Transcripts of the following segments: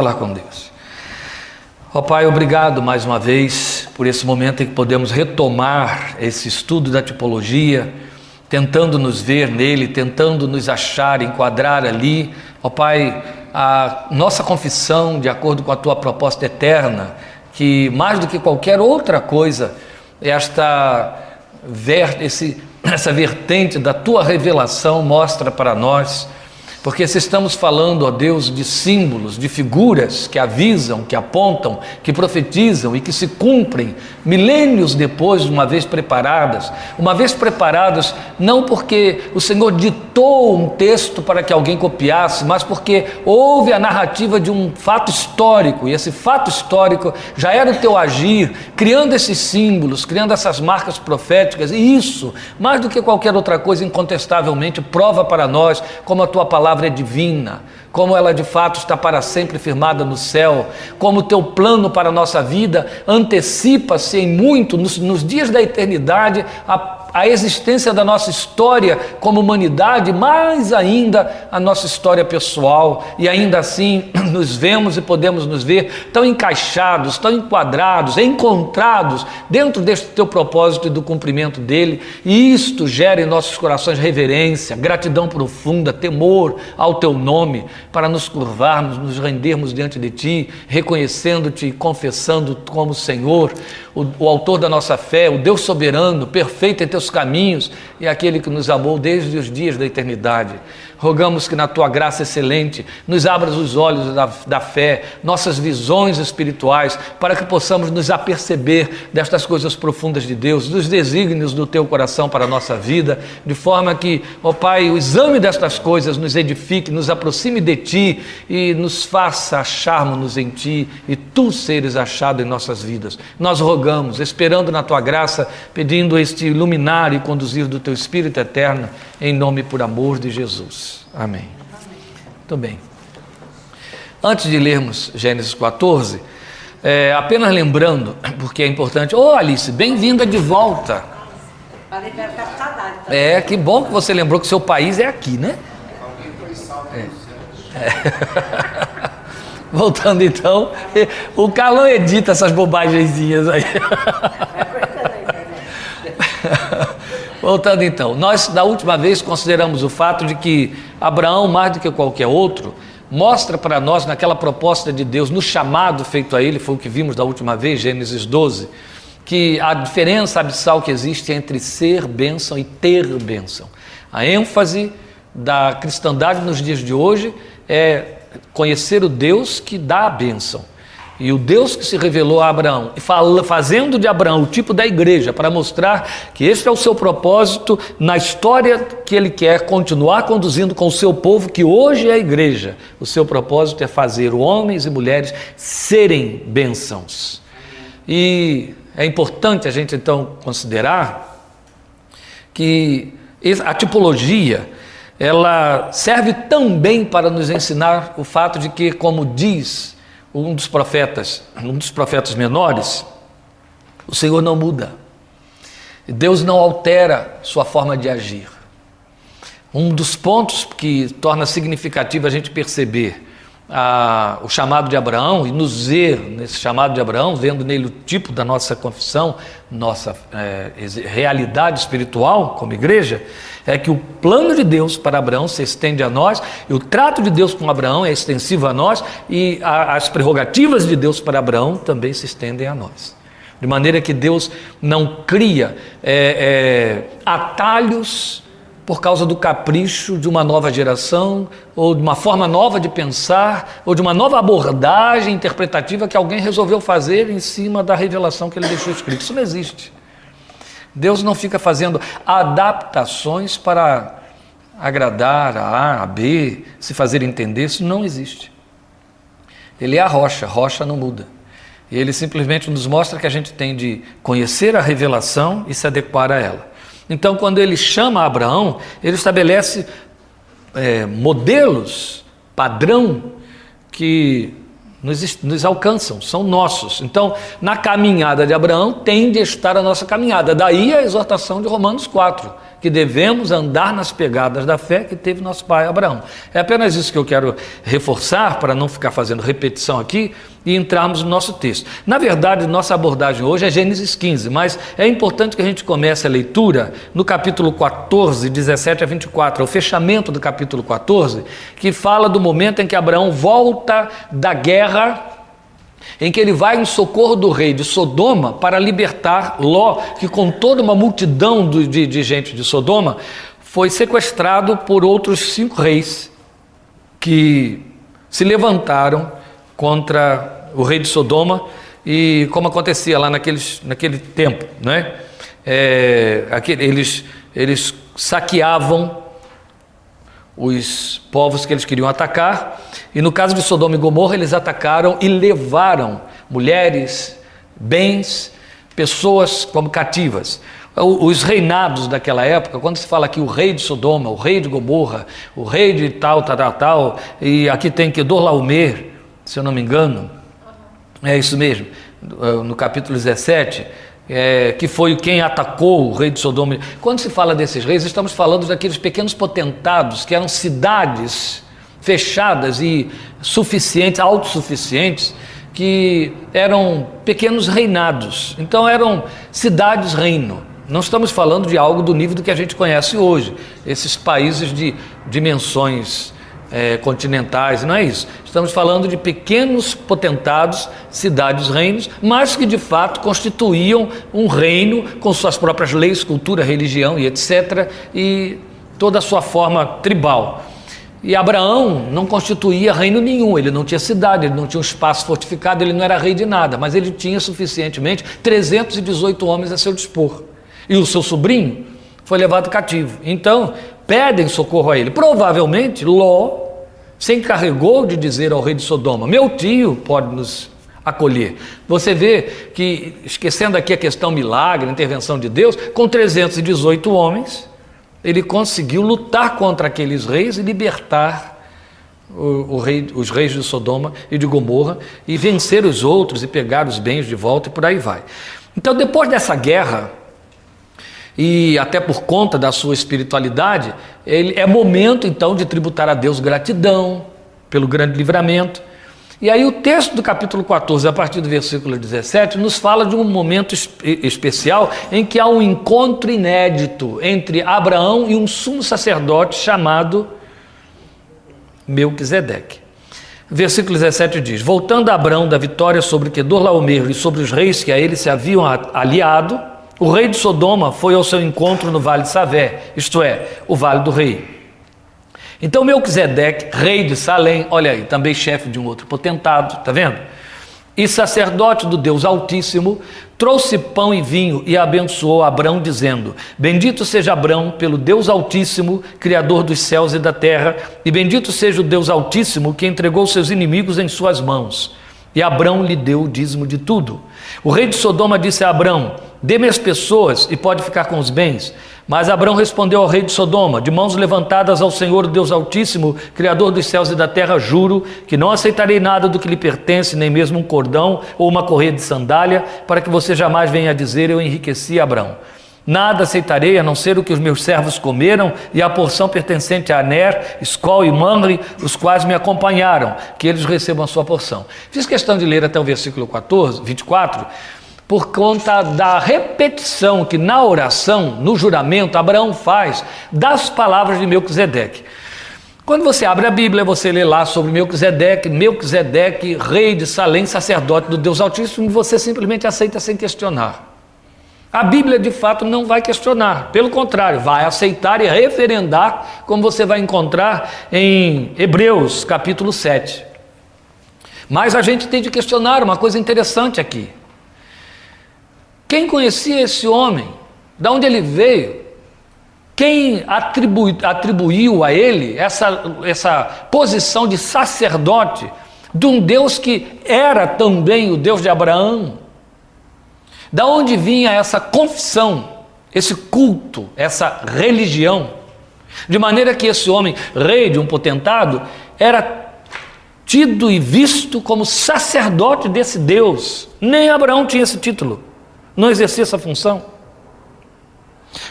Falar com Deus. Ó Pai, obrigado mais uma vez por esse momento em que podemos retomar esse estudo da tipologia, tentando nos ver nele, tentando nos achar, enquadrar ali. Ó Pai, a nossa confissão de acordo com a Tua proposta eterna, que mais do que qualquer outra coisa, essa vertente da Tua revelação mostra para nós. Porque se estamos falando, ó Deus, de símbolos, de figuras que avisam, que apontam, que profetizam e que se cumprem milênios depois, uma vez preparadas não porque o Senhor ditou um texto para que alguém copiasse, mas porque houve a narrativa de um fato histórico, e esse fato histórico já era o Teu agir, criando esses símbolos, criando essas marcas proféticas, e isso, mais do que qualquer outra coisa, incontestavelmente prova para nós como a Tua palavra é divina, como ela de fato está para sempre firmada no céu, como o Teu plano para a nossa vida antecipa-se em muito, nos dias da eternidade, a existência da nossa história como humanidade, mais ainda a nossa história pessoal, e ainda assim nos vemos e podemos nos ver tão encaixados, tão enquadrados, encontrados dentro deste Teu propósito e do cumprimento dele, e isto gera em nossos corações reverência, gratidão profunda, temor ao Teu nome, para nos curvarmos, nos rendermos diante de Ti, reconhecendo-Te e confessando como Senhor, o autor da nossa fé, o Deus soberano, perfeito em Teus caminhos e aquele que nos amou desde os dias da eternidade. Rogamos que na Tua graça excelente nos abras os olhos da fé, nossas visões espirituais, para que possamos nos aperceber destas coisas profundas de Deus, dos desígnios do Teu coração para a nossa vida, de forma que, ó Pai, o exame destas coisas nos edifique, nos aproxime de Ti e nos faça acharmos-nos em Ti e Tu seres achado em nossas vidas. Nós rogamos, esperando na Tua graça, pedindo este iluminar e conduzir do Teu Espírito eterno, em nome e por amor de Jesus. Amém. Muito bem. Antes de lermos Gênesis 14, apenas lembrando, porque é importante. Ô Alice, bem-vinda de volta. Que bom que você lembrou que seu país é aqui, né? Voltando então, o Carlão edita essas bobagenzinhas aí. Voltando então, nós da última vez consideramos o fato de que Abraão, mais do que qualquer outro, mostra para nós naquela proposta de Deus, no chamado feito a ele, foi o que vimos da última vez, Gênesis 12, que a diferença abissal que existe entre ser bênção e ter bênção. A ênfase da cristandade nos dias de hoje é conhecer o Deus que dá a bênção. E o Deus que se revelou a Abraão, fazendo de Abraão o tipo da igreja, para mostrar que este é o seu propósito na história que ele quer continuar conduzindo com o seu povo, que hoje é a igreja. O seu propósito é fazer homens e mulheres serem bênçãos. E é importante a gente então considerar que a tipologia, ela serve também para nos ensinar o fato de que, como diz um dos profetas menores, o Senhor não muda, Deus não altera sua forma de agir. Um dos pontos que torna significativo a gente perceber o chamado de Abraão e nos ver nesse chamado de Abraão, vendo nele o tipo da nossa confissão, nossa realidade espiritual como igreja, é que o plano de Deus para Abraão se estende a nós, e o trato de Deus com Abraão é extensivo a nós, e as prerrogativas de Deus para Abraão também se estendem a nós. De maneira que Deus não cria atalhos por causa do capricho de uma nova geração, ou de uma forma nova de pensar, ou de uma nova abordagem interpretativa que alguém resolveu fazer em cima da revelação que ele deixou escrito. Isso não existe. Deus não fica fazendo adaptações para agradar a A, a B, se fazer entender. Isso não existe. Ele é a rocha, rocha não muda. E ele simplesmente nos mostra que a gente tem de conhecer a revelação e se adequar a ela. Então, quando ele chama Abraão, ele estabelece modelos, padrão, que nos alcançam, são nossos. Então, na caminhada de Abraão, tem de estar a nossa caminhada. Daí a exortação de Romanos 4, que devemos andar nas pegadas da fé que teve nosso pai Abraão. É apenas isso que eu quero reforçar, para não ficar fazendo repetição aqui, e entrarmos no nosso texto. Na verdade, nossa abordagem hoje é Gênesis 15, mas é importante que a gente comece a leitura no capítulo 14, 17 a 24, o fechamento do capítulo 14, que fala do momento em que Abraão volta da guerra, em que ele vai em socorro do rei de Sodoma para libertar Ló, que com toda uma multidão de gente de Sodoma, foi sequestrado por outros 5 reis que se levantaram contra o rei de Sodoma, e como acontecia lá naquele tempo, né? Eles saqueavam os povos que eles queriam atacar, e no caso de Sodoma e Gomorra, eles atacaram e levaram mulheres, bens, pessoas como cativas. Os reinados daquela época, quando se fala aqui o rei de Sodoma, o rei de Gomorra, o rei de tal, e aqui tem Quedorlaomer, se eu não me engano, é isso mesmo, no capítulo 17, que foi quem atacou o rei de Sodoma. Quando se fala desses reis, estamos falando daqueles pequenos potentados, que eram cidades fechadas e suficientes, autossuficientes, que eram pequenos reinados, então eram cidades-reino. Não estamos falando de algo do nível do que a gente conhece hoje, esses países de dimensões continentais, não é isso. Estamos falando de pequenos potentados, cidades-reinos, mas que de fato constituíam um reino com suas próprias leis, cultura, religião e etc., e toda a sua forma tribal. E Abraão não constituía reino nenhum, ele não tinha cidade, ele não tinha um espaço fortificado, ele não era rei de nada, mas ele tinha suficientemente 318 homens a seu dispor. E o seu sobrinho foi levado cativo. Então, pedem socorro a ele. Provavelmente, Ló se encarregou de dizer ao rei de Sodoma: meu tio pode nos acolher. Você vê que, esquecendo aqui a questão milagre, intervenção de Deus, com 318 homens, ele conseguiu lutar contra aqueles reis e libertar os reis de Sodoma e de Gomorra, e vencer os outros e pegar os bens de volta, e por aí vai. Então, depois dessa guerra, e até por conta da sua espiritualidade, é momento então de tributar a Deus gratidão pelo grande livramento. E aí o texto do capítulo 14, a partir do versículo 17, nos fala de um momento especial em que há um encontro inédito entre Abraão e um sumo sacerdote chamado Melquisedeque. Versículo 17 diz: voltando a Abraão da vitória sobre Quedorlaomer e sobre os reis que a ele se haviam aliado, o rei de Sodoma foi ao seu encontro no vale de Savé, isto é, o vale do rei. Então Melquisedeque, rei de Salém, olha aí, também chefe de um outro potentado, está vendo? E sacerdote do Deus Altíssimo, trouxe pão e vinho e abençoou Abrão, dizendo: bendito seja Abrão pelo Deus Altíssimo, Criador dos céus e da terra, e bendito seja o Deus Altíssimo, que entregou seus inimigos em suas mãos. E Abrão lhe deu o dízimo de tudo. O rei de Sodoma disse a Abrão: dê-me as pessoas e pode ficar com os bens. Mas Abrão respondeu ao rei de Sodoma: de mãos levantadas ao Senhor Deus Altíssimo, Criador dos céus e da terra, juro que não aceitarei nada do que lhe pertence, nem mesmo um cordão ou uma correia de sandália, para que você jamais venha a dizer: eu enriqueci Abrão. Nada aceitarei a não ser o que os meus servos comeram e a porção pertencente a Aner, Escol e Mamre, os quais me acompanharam, que eles recebam a sua porção. Fiz questão de ler até o versículo 24, por conta da repetição que na oração, no juramento, Abraão faz das palavras de Melquisedeque. Quando você abre a Bíblia, você lê lá sobre Melquisedeque, rei de Salém, sacerdote do Deus Altíssimo, e você simplesmente aceita sem questionar. A Bíblia, de fato, não vai questionar, pelo contrário, vai aceitar e referendar, como você vai encontrar em Hebreus, capítulo 7. Mas a gente tem de questionar uma coisa interessante aqui. Quem conhecia esse homem? De onde ele veio? Quem atribuiu a ele essa posição de sacerdote de um Deus que era também o Deus de Abraão? Da onde vinha essa confissão, esse culto, essa religião? De maneira que esse homem, rei de um potentado, era tido e visto como sacerdote desse Deus. Nem Abraão tinha esse título, não exercia essa função.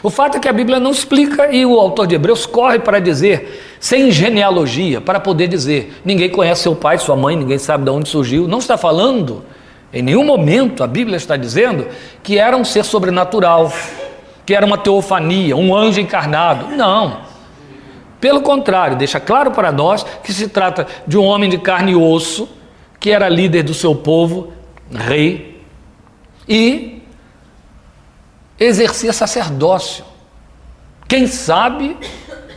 O fato é que a Bíblia não explica e o autor de Hebreus corre para dizer, sem genealogia, para poder dizer, ninguém conhece seu pai, sua mãe, ninguém sabe de onde surgiu. Não está falando, em nenhum momento a Bíblia está dizendo que era um ser sobrenatural, que era uma teofania, um anjo encarnado. Não. Pelo contrário, deixa claro para nós que se trata de um homem de carne e osso, que era líder do seu povo, rei, e exercia sacerdócio. Quem sabe,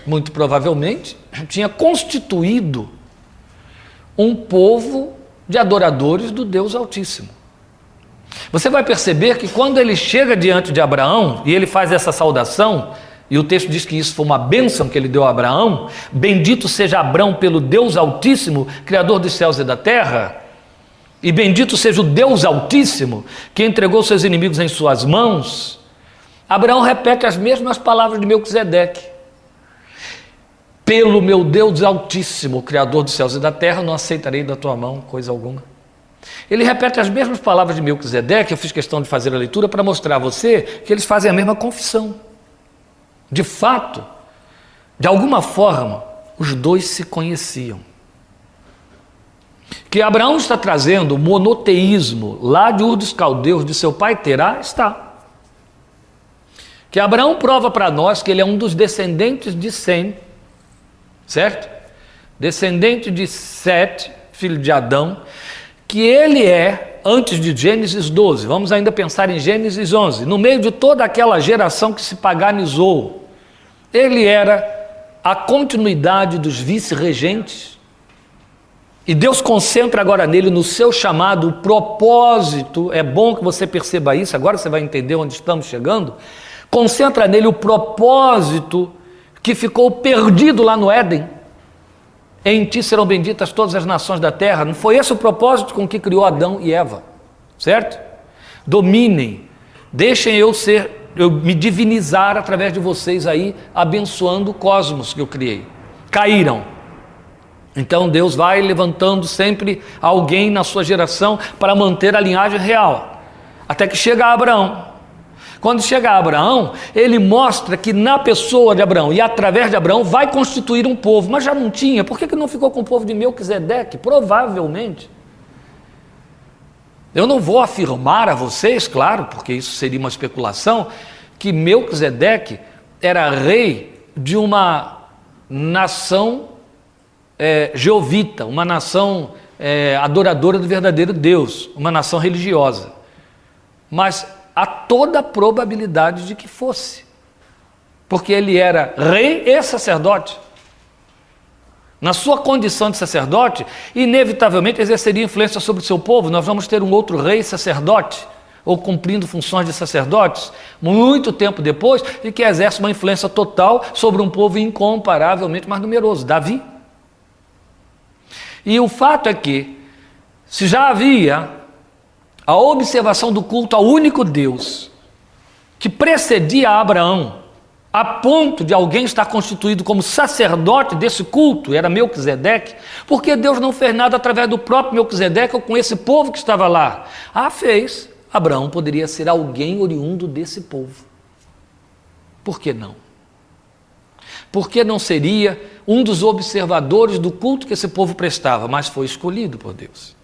muito provavelmente, tinha constituído um povo de adoradores do Deus Altíssimo. Você vai perceber que quando ele chega diante de Abraão e ele faz essa saudação, e o texto diz que isso foi uma bênção que ele deu a Abraão, bendito seja Abraão pelo Deus Altíssimo, Criador dos céus e da terra, e bendito seja o Deus Altíssimo, que entregou seus inimigos em suas mãos. Abraão repete as mesmas palavras de Melquisedeque. Pelo meu Deus Altíssimo, Criador dos céus e da terra, não aceitarei da tua mão coisa alguma. Ele repete as mesmas palavras de Melquisedeque. Eu fiz questão de fazer a leitura para mostrar a você que eles fazem a mesma confissão. De fato, de alguma forma, os dois se conheciam. Que Abraão está trazendo o monoteísmo lá de Ur dos Caldeus de seu pai Terá, está. Que Abraão prova para nós que ele é um dos descendentes de Sem, certo? Descendente de Sete, filho de Adão, que ele é, antes de Gênesis 12, vamos ainda pensar em Gênesis 11, no meio de toda aquela geração que se paganizou, ele era a continuidade dos vice-regentes, e Deus concentra agora nele, no seu chamado, o propósito. É bom que você perceba isso, agora você vai entender onde estamos chegando. Concentra nele o propósito que ficou perdido lá no Éden. Em ti serão benditas todas as nações da terra. Não foi esse o propósito com que criou Adão e Eva, certo? Dominem, deixem eu me divinizar através de vocês aí, abençoando o cosmos que eu criei. Caíram. Então Deus vai levantando sempre alguém na sua geração para manter a linhagem real, até que chega a Abraão. Quando chega a Abraão, ele mostra que na pessoa de Abraão e através de Abraão vai constituir um povo, mas já não tinha. Por que não ficou com o povo de Melquisedeque? Provavelmente. Eu não vou afirmar a vocês, claro, porque isso seria uma especulação, que Melquisedeque era rei de uma nação jeovita, uma nação adoradora do verdadeiro Deus, uma nação religiosa. Mas há toda a probabilidade de que fosse, porque ele era rei e sacerdote. Na sua condição de sacerdote, inevitavelmente exerceria influência sobre o seu povo. Nós vamos ter um outro rei sacerdote, ou cumprindo funções de sacerdotes, muito tempo depois, e que exerce uma influência total sobre um povo incomparavelmente mais numeroso, Davi. E o fato é que, se já havia a observação do culto ao único Deus, que precedia a Abraão, a ponto de alguém estar constituído como sacerdote desse culto, era Melquisedeque, porque Deus não fez nada através do próprio Melquisedeque ou com esse povo que estava lá? Fez. Abraão poderia ser alguém oriundo desse povo. Por que não? Por que não seria um dos observadores do culto que esse povo prestava, mas foi escolhido por Deus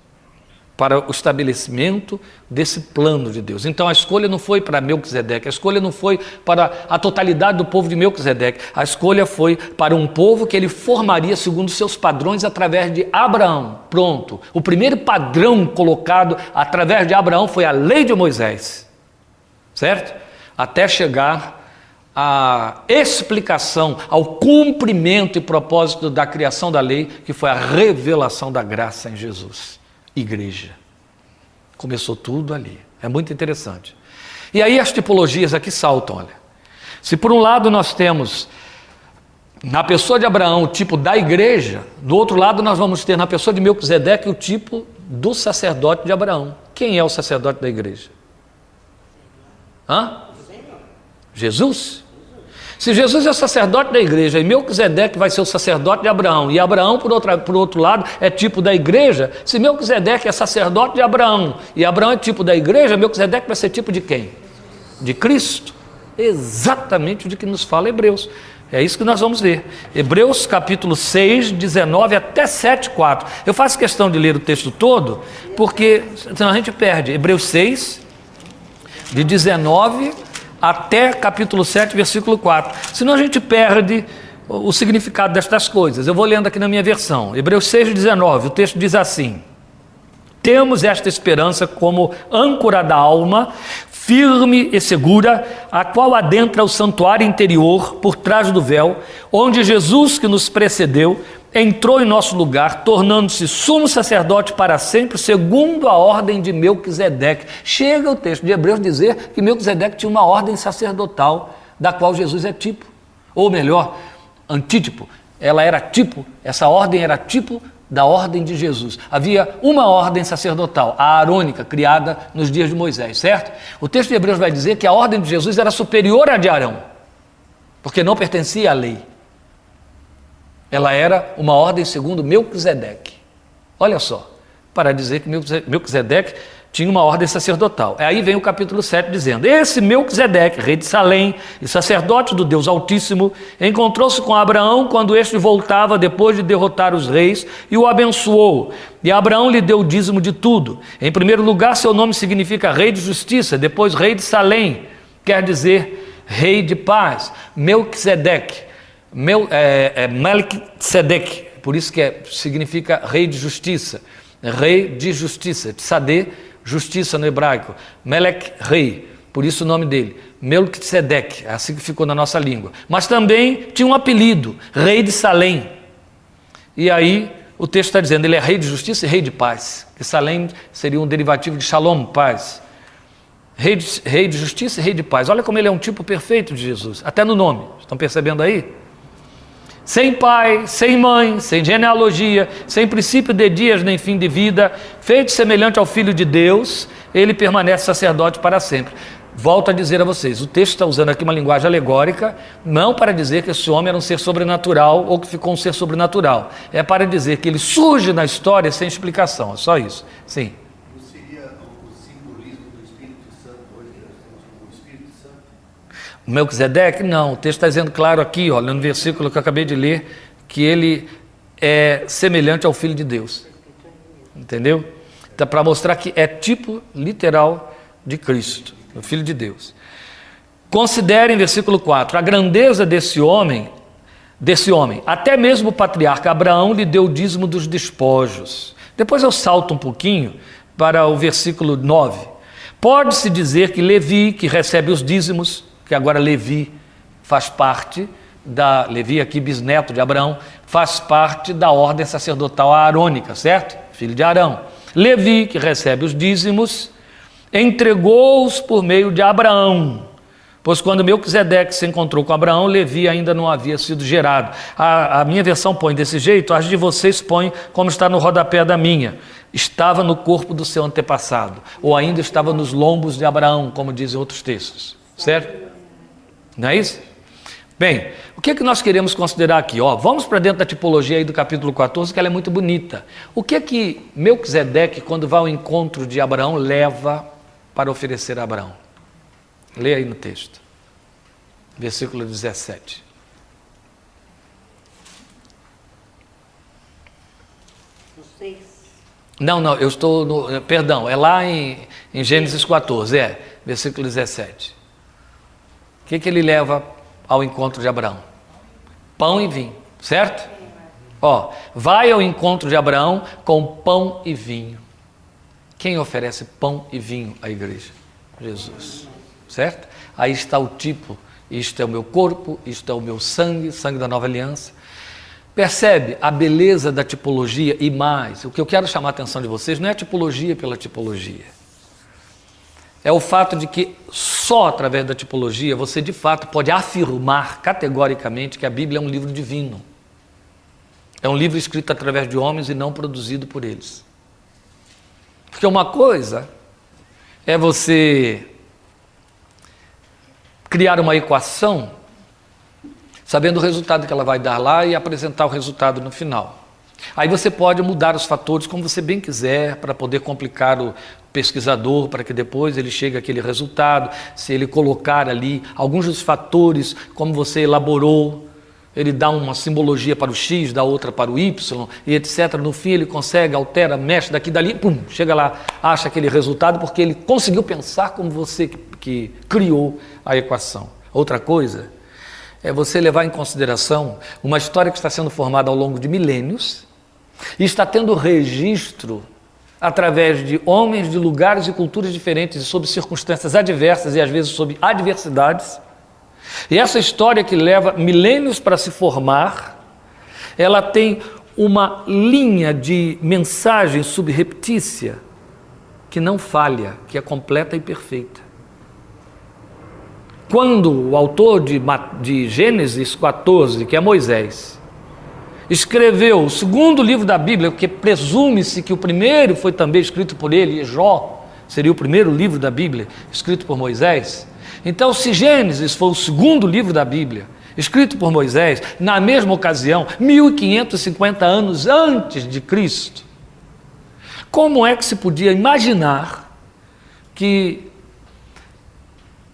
para o estabelecimento desse plano de Deus? Então a escolha não foi para Melquisedeque, a escolha não foi para a totalidade do povo de Melquisedeque, a escolha foi para um povo que ele formaria segundo seus padrões através de Abraão. Pronto, o primeiro padrão colocado através de Abraão foi a lei de Moisés, certo? Até chegar à explicação, ao cumprimento e propósito da criação da lei, que foi a revelação da graça em Jesus. Igreja. Começou tudo ali. É muito interessante. E aí as tipologias aqui saltam, olha. Se por um lado nós temos na pessoa de Abraão o tipo da igreja, do outro lado nós vamos ter na pessoa de Melquisedeque o tipo do sacerdote de Abraão. Quem é o sacerdote da igreja? Jesus? Se Jesus é o sacerdote da igreja e Melquisedeque vai ser o sacerdote de Abraão, e Abraão, por outro lado, é tipo da igreja, se Melquisedeque é sacerdote de Abraão e Abraão é tipo da igreja, Melquisedeque vai ser tipo de quem? De Cristo. exatamente de que nos fala Hebreus. É isso que nós vamos ver. Hebreus capítulo 6, 19 até 7, 4. Eu faço questão de ler o texto todo, porque senão a gente perde. Hebreus 6, de 19 até capítulo 7, versículo 4. Senão a gente perde o significado destas coisas. Eu vou lendo aqui na minha versão. Hebreus 6, 19, o texto diz assim: temos esta esperança como âncora da alma, firme e segura, a qual adentra o santuário interior por trás do véu, onde Jesus, que nos precedeu, entrou em nosso lugar, tornando-se sumo sacerdote para sempre, segundo a ordem de Melquisedeque. Chega o texto de Hebreus dizer que Melquisedeque tinha uma ordem sacerdotal, da qual Jesus é tipo, ou melhor, antítipo. Ela era tipo, essa ordem era tipo da ordem de Jesus. Havia uma ordem sacerdotal, a arônica, criada nos dias de Moisés, certo? O texto de Hebreus vai dizer que a ordem de Jesus era superior à de Arão, porque não pertencia à lei. Ela era uma ordem segundo Melquisedeque. Olha só, para dizer que Melquisedeque tinha uma ordem sacerdotal. Aí vem o capítulo 7 dizendo: esse Melquisedeque, rei de Salém e sacerdote do Deus Altíssimo, encontrou-se com Abraão quando este voltava depois de derrotar os reis e o abençoou. E Abraão lhe deu o dízimo de tudo. Em primeiro lugar, seu nome significa rei de justiça, depois rei de Salém, quer dizer rei de paz. Melquisedeque, Melquisedeque, por isso que significa rei de justiça. Rei de justiça, Tsadê, justiça no hebraico, Melech, rei, por isso o nome dele, Melquisedeque, é assim que ficou na nossa língua. Mas também tinha um apelido, rei de Salém. E aí o texto está dizendo, ele é rei de justiça e rei de paz, que Salém seria um derivativo de Shalom, paz. Rei de justiça e rei de paz. Olha como ele é um tipo perfeito de Jesus, até no nome, estão percebendo aí? Sem pai, sem mãe, sem genealogia, sem princípio de dias nem fim de vida, feito semelhante ao Filho de Deus, ele permanece sacerdote para sempre. Volto a dizer a vocês, o texto está usando aqui uma linguagem alegórica, não para dizer que esse homem era um ser sobrenatural ou que ficou um ser sobrenatural. É para dizer que ele surge na história sem explicação, é só isso. Sim. Não seria o simbolismo do Espírito Santo hoje, que nós temos como Espírito Santo? Melquisedeque, não, o texto está dizendo claro aqui, olha, no versículo que eu acabei de ler, que ele é semelhante ao Filho de Deus, entendeu? Então, para mostrar que é tipo literal de Cristo, o Filho de Deus. Considerem, versículo 4, a grandeza desse homem, até mesmo o patriarca Abraão lhe deu o dízimo dos despojos. Depois eu salto um pouquinho para o versículo 9. Pode-se dizer que Levi, que recebe os dízimos, que agora Levi faz parte da... Levi aqui, bisneto de Abraão, faz parte da ordem sacerdotal arônica, certo? Filho de Arão. Levi, que recebe os dízimos, entregou-os por meio de Abraão, pois quando Melquisedeque se encontrou com Abraão, Levi ainda não havia sido gerado. A minha versão põe desse jeito, as de vocês põem como está no rodapé da minha. Estava no corpo do seu antepassado, ou ainda estava nos lombos de Abraão, como dizem outros textos, certo? Não é isso? Bem, o que é que nós queremos considerar aqui? Vamos para dentro da tipologia aí do capítulo 14, que ela é muito bonita. O que é que Melquisedeque, quando vai ao encontro de Abraão, leva para oferecer a Abraão? Leia aí no texto, versículo 17. Não, eu estou no... Perdão, é lá em Gênesis 14, versículo 17. O que ele leva ao encontro de Abraão? Pão e vinho, certo? Vai ao encontro de Abraão com pão e vinho. Quem oferece pão e vinho à igreja? Jesus, certo? Aí está o tipo, isto é o meu corpo, isto é o meu sangue, sangue da nova aliança. Percebe a beleza da tipologia e mais, o que eu quero chamar a atenção de vocês não é a tipologia pela tipologia. É o fato de que só através da tipologia você de fato pode afirmar categoricamente que a Bíblia é um livro divino. É um livro escrito através de homens e não produzido por eles. Porque uma coisa é você criar uma equação sabendo o resultado que ela vai dar lá e apresentar o resultado no final. Aí você pode mudar os fatores como você bem quiser, para poder complicar o pesquisador, para que depois ele chegue àquele resultado. Se ele colocar ali alguns dos fatores, como você elaborou, ele dá uma simbologia para o X, dá outra para o Y, e etc. No fim ele consegue, altera, mexe daqui e dali, pum, chega lá, acha aquele resultado, porque ele conseguiu pensar como você que criou a equação. Outra coisa é você levar em consideração uma história que está sendo formada ao longo de milênios e está tendo registro através de homens de lugares e culturas diferentes e sob circunstâncias adversas e às vezes sob adversidades. E essa história que leva milênios para se formar, ela tem uma linha de mensagem subreptícia que não falha, que é completa e perfeita. Quando o autor de Gênesis 14, que é Moisés, escreveu o segundo livro da Bíblia, porque presume-se que o primeiro foi também escrito por ele, e Jó seria o primeiro livro da Bíblia, escrito por Moisés. Então, se Gênesis foi o segundo livro da Bíblia, escrito por Moisés, na mesma ocasião, 1550 anos antes de Cristo, como é que se podia imaginar que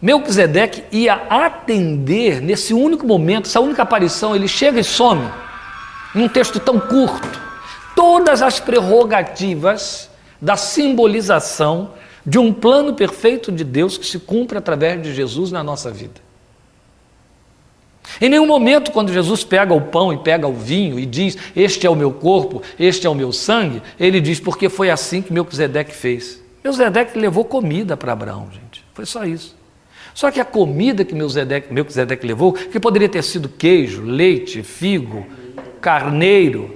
Melquisedeque ia atender nesse único momento, essa única aparição, ele chega e some, num texto tão curto, todas as prerrogativas da simbolização de um plano perfeito de Deus que se cumpre através de Jesus na nossa vida. Em nenhum momento, quando Jesus pega o pão e pega o vinho e diz, este é o meu corpo, este é o meu sangue, ele diz, porque foi assim que Melquisedeque fez. Melquisedeque levou comida para Abraão, gente, foi só isso. Só que a comida que Melquisedeque levou, que poderia ter sido queijo, leite, figo, carneiro,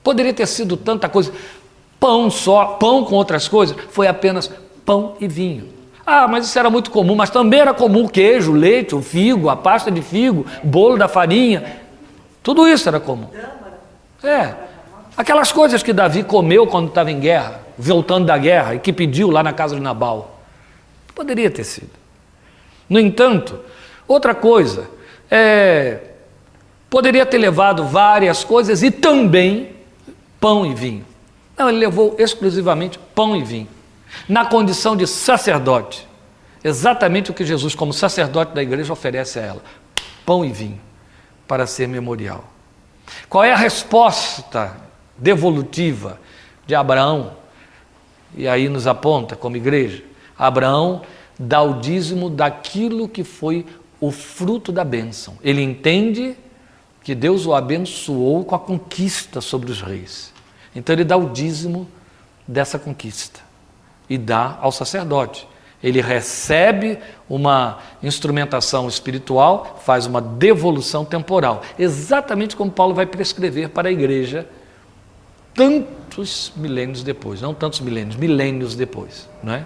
poderia ter sido tanta coisa, pão só, pão com outras coisas, foi apenas pão e vinho. Ah, mas isso era muito comum, mas também era comum o queijo, o leite, o figo, a pasta de figo, o bolo da farinha, tudo isso era comum. Aquelas coisas que Davi comeu quando estava em guerra, voltando da guerra, e que pediu lá na casa de Nabal, poderia ter sido. No entanto, outra coisa, poderia ter levado várias coisas e também pão e vinho. Não, ele levou exclusivamente pão e vinho, na condição de sacerdote. Exatamente o que Jesus, como sacerdote da igreja, oferece a ela: pão e vinho, para ser memorial. Qual é a resposta devolutiva de Abraão? E aí nos aponta como igreja: Abraão dá o dízimo daquilo que foi o fruto da bênção. Ele entende que Deus o abençoou com a conquista sobre os reis. Então ele dá o dízimo dessa conquista e dá ao sacerdote. Ele recebe uma instrumentação espiritual, faz uma devolução temporal, exatamente como Paulo vai prescrever para a igreja tantos milênios depois, não tantos milênios, milênios depois, não é?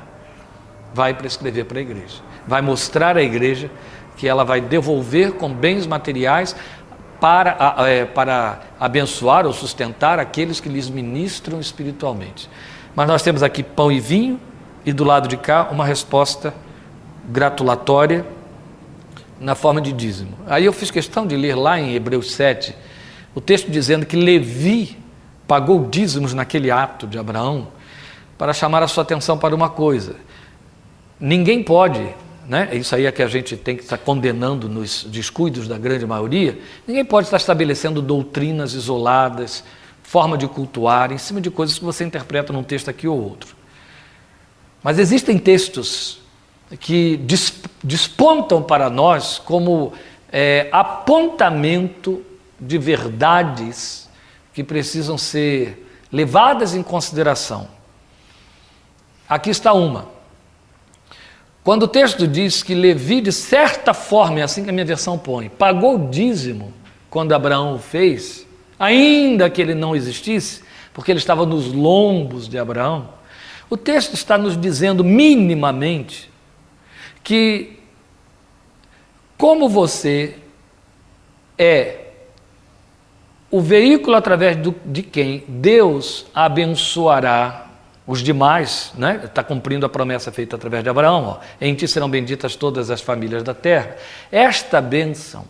Vai prescrever para a igreja, vai mostrar à igreja que ela vai devolver com bens materiais para abençoar ou sustentar aqueles que lhes ministram espiritualmente. Mas nós temos aqui pão e vinho, e do lado de cá uma resposta gratulatória na forma de dízimo. Aí eu fiz questão de ler lá em Hebreus 7, o texto dizendo que Levi pagou dízimos naquele ato de Abraão, para chamar a sua atenção para uma coisa: ninguém pode, né? Isso aí é que a gente tem que estar condenando nos descuidos da grande maioria. Ninguém pode estar estabelecendo doutrinas isoladas, forma de cultuar, em cima de coisas que você interpreta num texto aqui ou outro. Mas existem textos que despontam para nós como apontamento de verdades que precisam ser levadas em consideração. Aqui está uma. Quando o texto diz que Levi, de certa forma, é assim que a minha versão põe, pagou o dízimo quando Abraão o fez, ainda que ele não existisse, porque ele estava nos lombos de Abraão, o texto está nos dizendo minimamente que, como você é o veículo através de quem Deus abençoará os demais, né? Está cumprindo a promessa feita através de Abraão, em ti serão benditas todas as famílias da terra. Esta bênção,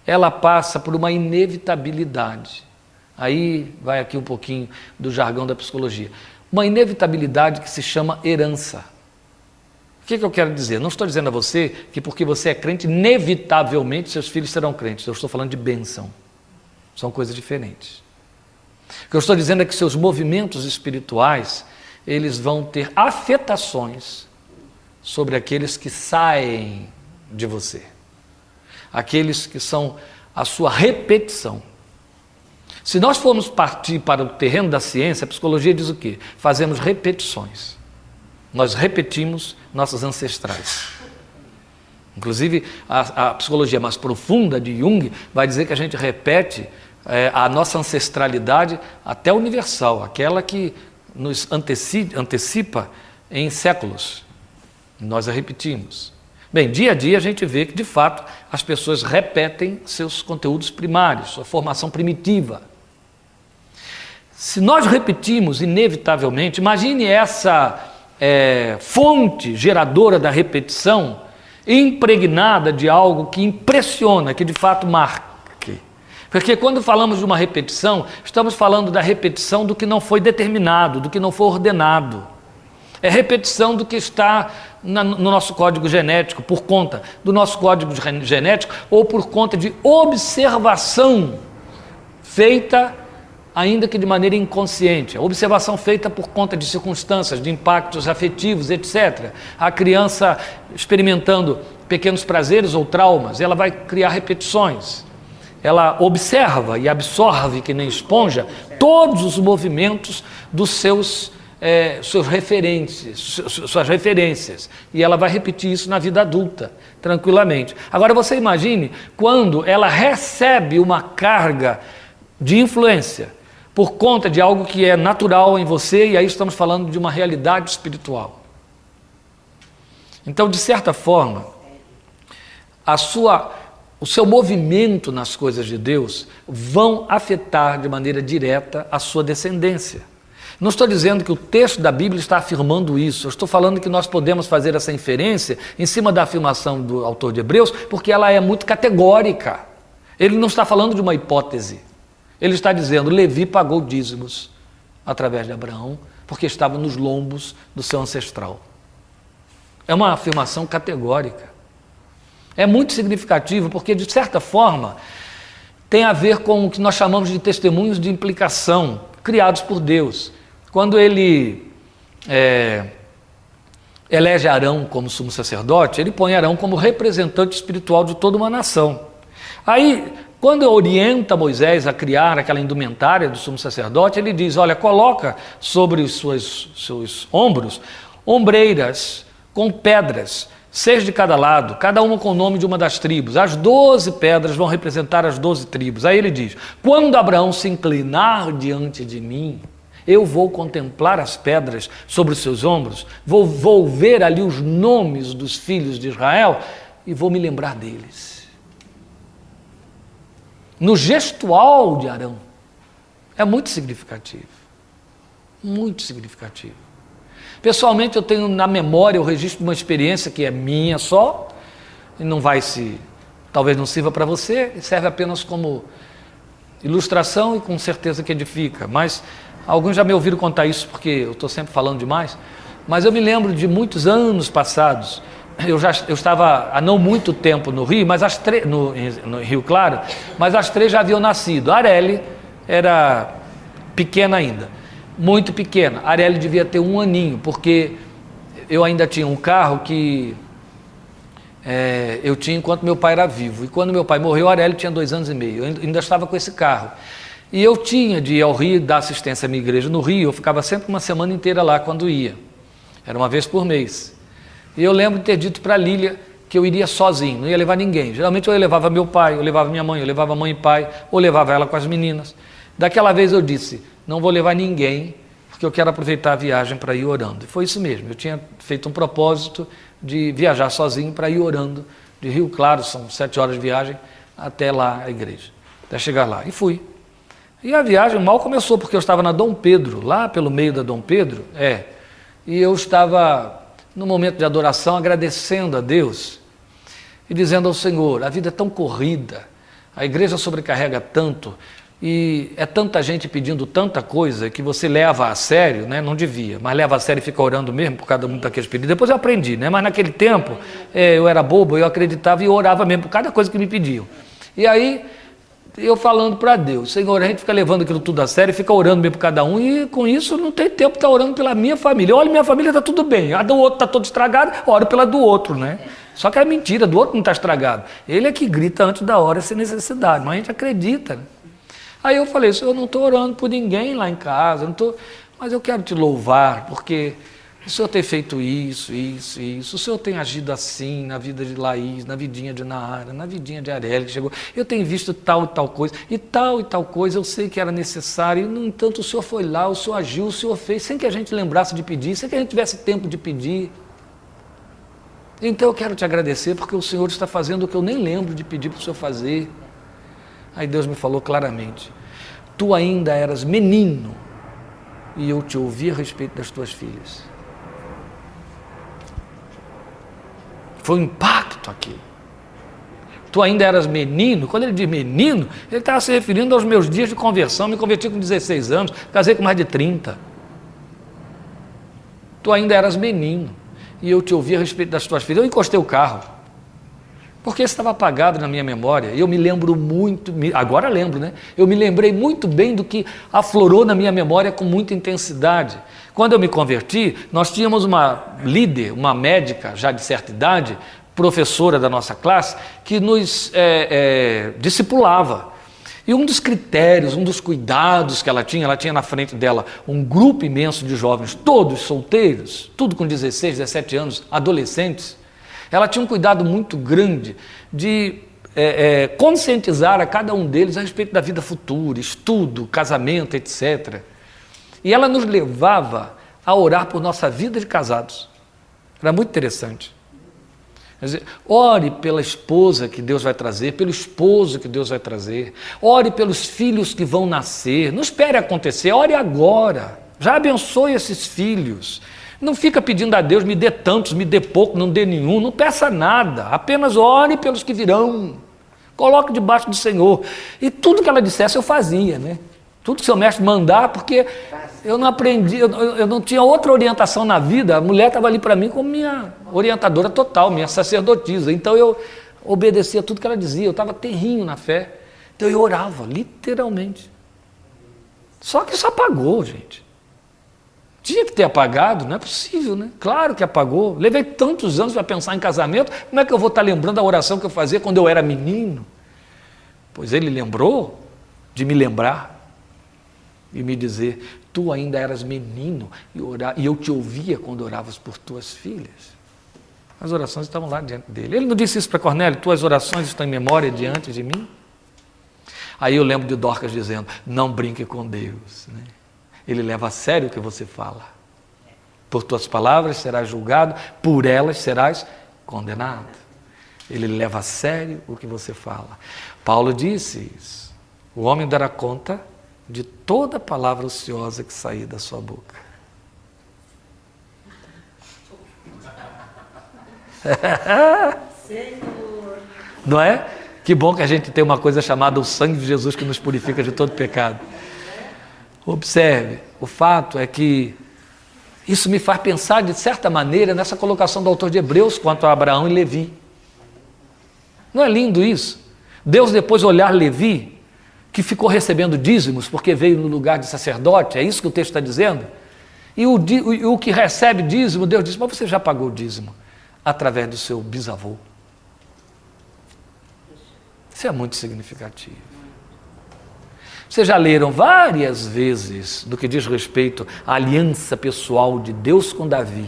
ela passa por uma inevitabilidade. Aí vai aqui um pouquinho do jargão da psicologia. Uma inevitabilidade que se chama herança. O que eu quero dizer? Não estou dizendo a você que porque você é crente, inevitavelmente seus filhos serão crentes. Eu estou falando de bênção. São coisas diferentes. O que eu estou dizendo é que seus movimentos espirituais, eles vão ter afetações sobre aqueles que saem de você. Aqueles que são a sua repetição. Se nós formos partir para o terreno da ciência, a psicologia diz o quê? Fazemos repetições. Nós repetimos nossos ancestrais. Inclusive, a psicologia mais profunda de Jung vai dizer que a gente repete a nossa ancestralidade até universal, aquela que nos antecipa em séculos. Nós a repetimos. Bem, dia a dia a gente vê que, de fato, as pessoas repetem seus conteúdos primários, sua formação primitiva. Se nós repetimos, inevitavelmente, imagine essa fonte geradora da repetição impregnada de algo que impressiona, que de fato marque. Porque quando falamos de uma repetição, estamos falando da repetição do que não foi determinado, do que não foi ordenado. É repetição do que está no nosso código genético, por conta do nosso código genético ou por conta de observação feita, ainda que de maneira inconsciente. A observação feita por conta de circunstâncias, de impactos afetivos, etc. A criança experimentando pequenos prazeres ou traumas, ela vai criar repetições. Ela observa e absorve, que nem esponja, todos os movimentos dos suas referências, e ela vai repetir isso na vida adulta, tranquilamente. Agora você imagine quando ela recebe uma carga de influência por conta de algo que é natural em você, e aí estamos falando de uma realidade espiritual. Então, de certa forma, o seu movimento nas coisas de Deus vão afetar de maneira direta a sua descendência. Não estou dizendo que o texto da Bíblia está afirmando isso, eu estou falando que nós podemos fazer essa inferência em cima da afirmação do autor de Hebreus, porque ela é muito categórica. Ele não está falando de uma hipótese. Ele está dizendo, Levi pagou dízimos através de Abraão, porque estava nos lombos do seu ancestral. É uma afirmação categórica. É muito significativo, porque de certa forma tem a ver com o que nós chamamos de testemunhos de implicação, criados por Deus. Quando ele elege Arão como sumo sacerdote, ele põe Arão como representante espiritual de toda uma nação. Aí, quando orienta Moisés a criar aquela indumentária do sumo sacerdote, ele diz, olha, coloca sobre os seus ombros ombreiras com pedras, 6 de cada lado, cada uma com o nome de uma das tribos. As 12 pedras vão representar as 12 tribos. Aí ele diz, quando Abraão se inclinar diante de mim, eu vou contemplar as pedras sobre os seus ombros, vou ver ali os nomes dos filhos de Israel e vou me lembrar deles. No gestual de Arão, é muito significativo. Muito significativo. Pessoalmente, eu tenho na memória o registro de uma experiência que é minha só, e talvez não sirva para você, serve apenas como ilustração e com certeza que edifica. Mas alguns já me ouviram contar isso porque eu estou sempre falando demais, mas eu me lembro de muitos anos passados. Eu estava há não muito tempo no Rio, mas no Rio Claro, mas as 3 já haviam nascido. A Areli era pequena ainda, muito pequena. A Areli devia ter 1 aninho, porque eu ainda tinha um carro que eu tinha enquanto meu pai era vivo. E quando meu pai morreu, a Areli tinha 2 anos e meio. Eu ainda estava com esse carro. E eu tinha de ir ao Rio, dar assistência à minha igreja no Rio. Eu ficava sempre uma semana inteira lá quando ia. Era uma vez por mês. E eu lembro de ter dito para a Lília que eu iria sozinho, não ia levar ninguém. Geralmente eu levava meu pai, eu levava minha mãe, eu levava mãe e pai, ou levava ela com as meninas. Daquela vez eu disse, não vou levar ninguém, porque eu quero aproveitar a viagem para ir orando. E foi isso mesmo, eu tinha feito um propósito de viajar sozinho para ir orando de Rio Claro, são 7 horas de viagem, até lá a igreja, até chegar lá. E fui. E a viagem mal começou, porque eu estava na Dom Pedro, lá pelo meio da Dom Pedro, e eu estava no momento de adoração, agradecendo a Deus e dizendo ao Senhor, a vida é tão corrida, a igreja sobrecarrega tanto, E é tanta gente pedindo tanta coisa que você leva a sério, né? Não devia, mas leva a sério e fica orando mesmo por cada um daqueles pedidos. Depois eu aprendi, né? Mas naquele tempo eu era bobo, eu acreditava e orava mesmo por cada coisa que me pediam. E aí eu falando para Deus, Senhor, a gente fica levando aquilo tudo a sério, fica orando mesmo por cada um, e com isso não tem tempo de estar orando pela minha família. Olha, minha família está tudo bem, a do outro está toda estragada, oro pela do outro, né? Só que é mentira, do outro não está estragado. Ele é que grita antes da hora sem necessidade, mas a gente acredita, né? Aí eu falei, Senhor, eu não estou orando por ninguém lá em casa, mas eu quero te louvar, porque o Senhor tem feito isso, o Senhor tem agido assim na vida de Laís, na vidinha de Nara, na vidinha de Arely, que chegou. Eu tenho visto tal e tal coisa, eu sei que era necessário, e no entanto o Senhor foi lá, o Senhor agiu, o Senhor fez, sem que a gente lembrasse de pedir, sem que a gente tivesse tempo de pedir. Então eu quero te agradecer, porque o Senhor está fazendo o que eu nem lembro de pedir para o Senhor fazer. Aí Deus me falou claramente, tu ainda eras menino, e eu te ouvi a respeito das tuas filhas. Foi um impacto aquilo. Tu ainda eras menino. Quando ele diz menino, ele estava se referindo aos meus dias de conversão. Me converti com 16 anos, casei com mais de 30. Tu ainda eras menino, e eu te ouvi a respeito das tuas filhas. Eu encostei o carro, porque estava apagado na minha memória. Eu me lembro muito, agora lembro, né? Eu me lembrei muito bem do que aflorou na minha memória com muita intensidade. Quando eu me converti, nós tínhamos uma líder, uma médica já de certa idade, professora da nossa classe, que nos discipulava. E um dos critérios, um dos cuidados que ela tinha na frente dela um grupo imenso de jovens, todos solteiros, tudo com 16, 17 anos, adolescentes. Ela tinha um cuidado muito grande de conscientizar a cada um deles a respeito da vida futura, estudo, casamento, etc. E ela nos levava a orar por nossa vida de casados. Era muito interessante. Quer dizer, ore pela esposa que Deus vai trazer, pelo esposo que Deus vai trazer, ore pelos filhos que vão nascer, não espere acontecer, ore agora, já abençoe esses filhos. Não fica pedindo a Deus, me dê tantos, me dê pouco, não dê nenhum, não peça nada, apenas ore pelos que virão, coloque debaixo do Senhor. E tudo que ela dissesse eu fazia, né? Tudo que o seu mestre mandar, porque eu não aprendi, eu não tinha outra orientação na vida, a mulher estava ali para mim como minha orientadora total, minha sacerdotisa, então eu obedecia tudo que ela dizia, eu estava terrinho na fé, então eu orava, literalmente. Só que isso apagou, gente. Tinha que ter apagado, não é possível, né? Claro que apagou. Levei tantos anos para pensar em casamento, como é que eu vou estar lembrando a oração que eu fazia quando eu era menino? Pois ele lembrou de me lembrar e me dizer, tu ainda eras menino e eu te ouvia quando oravas por tuas filhas. As orações estavam lá diante dele. Ele não disse isso para Cornélio, tuas orações estão em memória diante de mim? Aí eu lembro de Dorcas dizendo, não brinque com Deus, né? Ele leva a sério o que você fala. Por tuas palavras serás julgado, por elas serás condenado. Ele leva a sério o que você fala. Paulo disse isso. O homem dará conta de toda palavra ociosa que sair da sua boca. Senhor. Não é? Que bom que a gente tem uma coisa chamada o sangue de Jesus que nos purifica de todo pecado. Observe, o fato é que isso me faz pensar de certa maneira nessa colocação do autor de Hebreus quanto a Abraão e Levi. Não é lindo isso? Deus depois olhar Levi, que ficou recebendo dízimos porque veio no lugar de sacerdote, é isso que o texto está dizendo? E o que recebe dízimo, Deus diz, mas você já pagou o dízimo através do seu bisavô. Isso é muito significativo. Vocês já leram várias vezes do que diz respeito à aliança pessoal de Deus com Davi.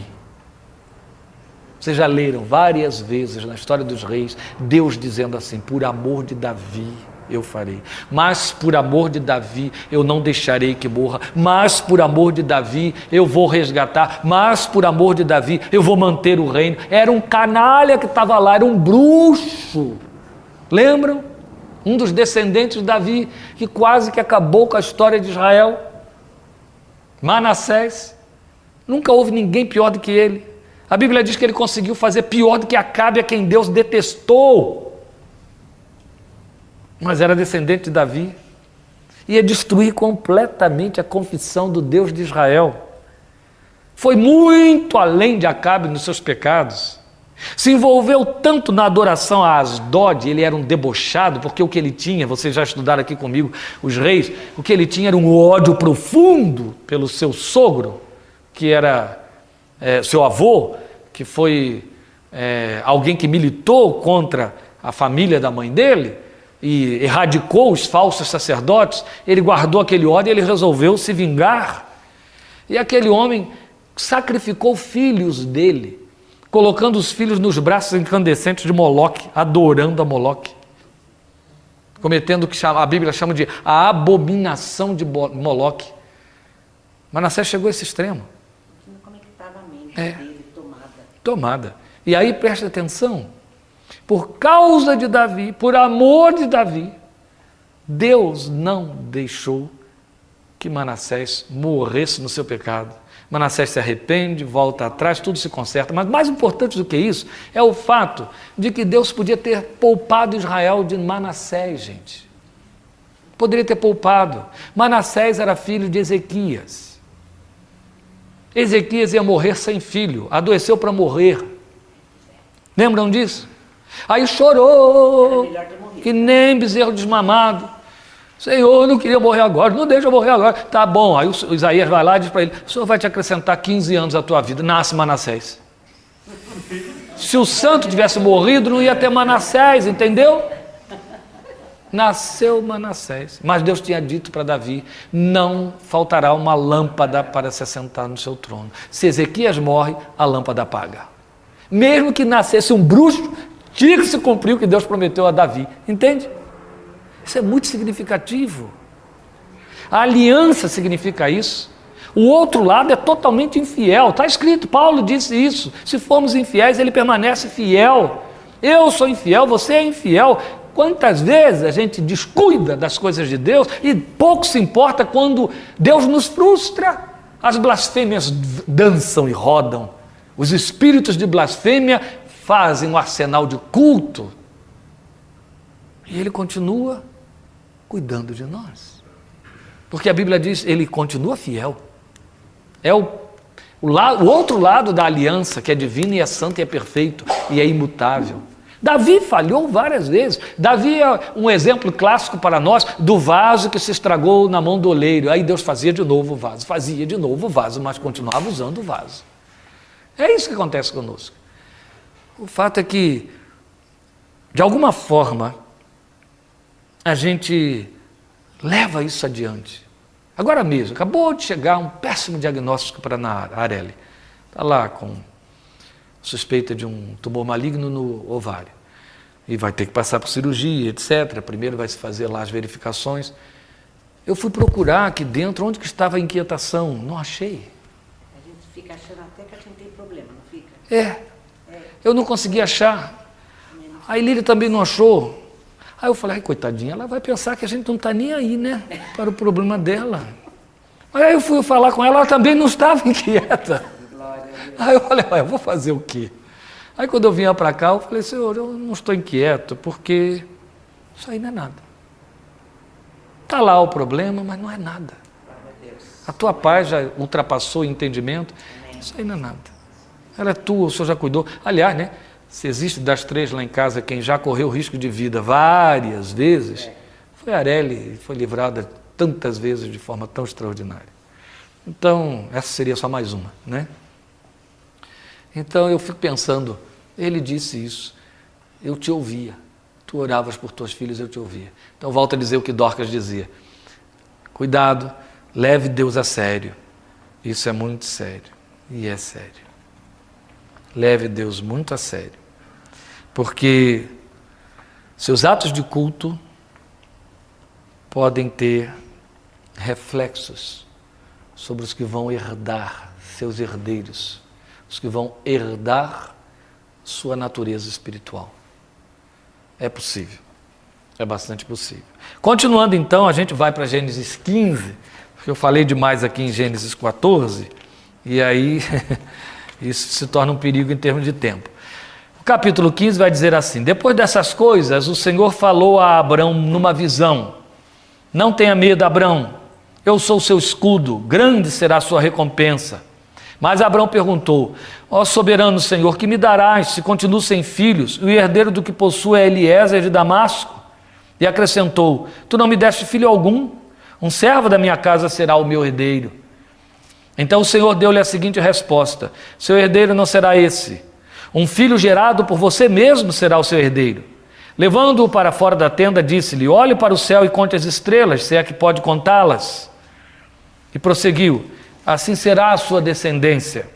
Vocês já leram várias vezes na história dos reis, Deus dizendo assim, por amor de Davi eu farei, mas por amor de Davi eu não deixarei que morra, mas por amor de Davi eu vou resgatar, mas por amor de Davi eu vou manter o reino. Era um canalha que estava lá, era um bruxo, lembram? Um dos descendentes de Davi, que quase que acabou com a história de Israel, Manassés. Nunca houve ninguém pior do que ele. A Bíblia diz que ele conseguiu fazer pior do que Acabe, a quem Deus detestou. Mas era descendente de Davi. Ia destruir completamente a confissão do Deus de Israel. Foi muito além de Acabe nos seus pecados. Se envolveu tanto na adoração a Asdod, ele era um debochado, porque o que ele tinha, vocês já estudaram aqui comigo, os reis, o que ele tinha era um ódio profundo pelo seu sogro, que era seu avô, que foi alguém que militou contra a família da mãe dele, e erradicou os falsos sacerdotes. Ele guardou aquele ódio e ele resolveu se vingar. E aquele homem sacrificou filhos dele, colocando os filhos nos braços incandescentes de Moloque, adorando a Moloque, cometendo o que a Bíblia chama de a abominação de Moloque. Manassés chegou a esse extremo. Como é que estava a mente dele tomada. E aí preste atenção, por causa de Davi, por amor de Davi, Deus não deixou que Manassés morresse no seu pecado. Manassés se arrepende, volta atrás, tudo se conserta. Mas mais importante do que isso é o fato de que Deus podia ter poupado Israel de Manassés, gente. Poderia ter poupado. Manassés era filho de Ezequias. Ezequias ia morrer sem filho, adoeceu para morrer. Lembram disso? Aí chorou, que nem bezerro desmamado. Senhor, eu não queria morrer agora, não deixa eu morrer agora. Tá bom, aí o Isaías vai lá e diz para ele, o Senhor vai te acrescentar 15 anos à tua vida, nasce Manassés. Se o santo tivesse morrido, não ia ter Manassés, entendeu? Nasceu Manassés, mas Deus tinha dito para Davi, não faltará uma lâmpada para se assentar no seu trono. Se Ezequias morre, a lâmpada apaga. Mesmo que nascesse um bruxo, tinha que se cumprir o que Deus prometeu a Davi, entende? Isso é muito significativo. A aliança significa isso. O outro lado é totalmente infiel. Está escrito, Paulo disse isso. Se formos infiéis, ele permanece fiel. Eu sou infiel, você é infiel. Quantas vezes a gente descuida das coisas de Deus e pouco se importa quando Deus nos frustra. As blasfêmias dançam e rodam. Os espíritos de blasfêmia fazem um arsenal de culto. E ele continua cuidando de nós. Porque a Bíblia diz, ele continua fiel. É o outro lado da aliança, que é divino e é santo e é perfeito e é imutável. Davi falhou várias vezes. Davi é um exemplo clássico para nós do vaso que se estragou na mão do oleiro. Aí Deus fazia de novo o vaso, mas continuava usando o vaso. É isso que acontece conosco. O fato é que, de alguma forma, a gente leva isso adiante. Agora mesmo, acabou de chegar um péssimo diagnóstico para a Areli. Está lá com suspeita de um tumor maligno no ovário. E vai ter que passar por cirurgia, etc. Primeiro vai se fazer lá as verificações. Eu fui procurar aqui dentro onde que estava a inquietação. Não achei. A gente fica achando até que a gente tem problema, não fica? Eu não consegui achar. A Lília também não achou. Aí eu falei, ai, coitadinha, ela vai pensar que a gente não está nem aí, né? Para o problema dela. Aí eu fui falar com ela, ela também não estava inquieta. Aí eu falei, eu vou fazer o quê? Aí quando eu vinha para cá, eu falei, Senhor, eu não estou inquieto, porque isso aí não é nada. Está lá o problema, mas não é nada. A tua paz já ultrapassou o entendimento, isso aí não é nada. Ela é tua, o Senhor já cuidou. Aliás, né? Se existe das três lá em casa quem já correu risco de vida várias vezes, foi a Areli, foi livrada tantas vezes de forma tão extraordinária. Então, essa seria só mais uma, né? Então eu fico pensando, ele disse isso, eu te ouvia, tu oravas por tuas filhas, eu te ouvia. Então volto a dizer o que Dorcas dizia, cuidado, leve Deus a sério, isso é muito sério, e é sério. Leve Deus muito a sério. Porque seus atos de culto podem ter reflexos sobre os que vão herdar, seus herdeiros, os que vão herdar sua natureza espiritual. É possível, é bastante possível. Continuando então, a gente vai para Gênesis 15, porque eu falei demais aqui em Gênesis 14, e aí isso se torna um perigo em termos de tempo. O capítulo 15 vai dizer assim, depois dessas coisas, o Senhor falou a Abrão numa visão, Não tenha medo, Abrão, eu sou o seu escudo, grande será a sua recompensa. Mas Abrão perguntou: ó soberano Senhor, que me darás se continuo sem filhos, e o herdeiro do que possuo é Eliezer de Damasco? E acrescentou: tu não me deste filho algum, um servo da minha casa será o meu herdeiro. Então o Senhor deu-lhe a seguinte resposta: seu herdeiro não será esse, um filho gerado por você mesmo será o seu herdeiro. Levando-o para fora da tenda, disse-lhe: olhe para o céu e conte as estrelas, se é que pode contá-las. E prosseguiu: assim será a sua descendência.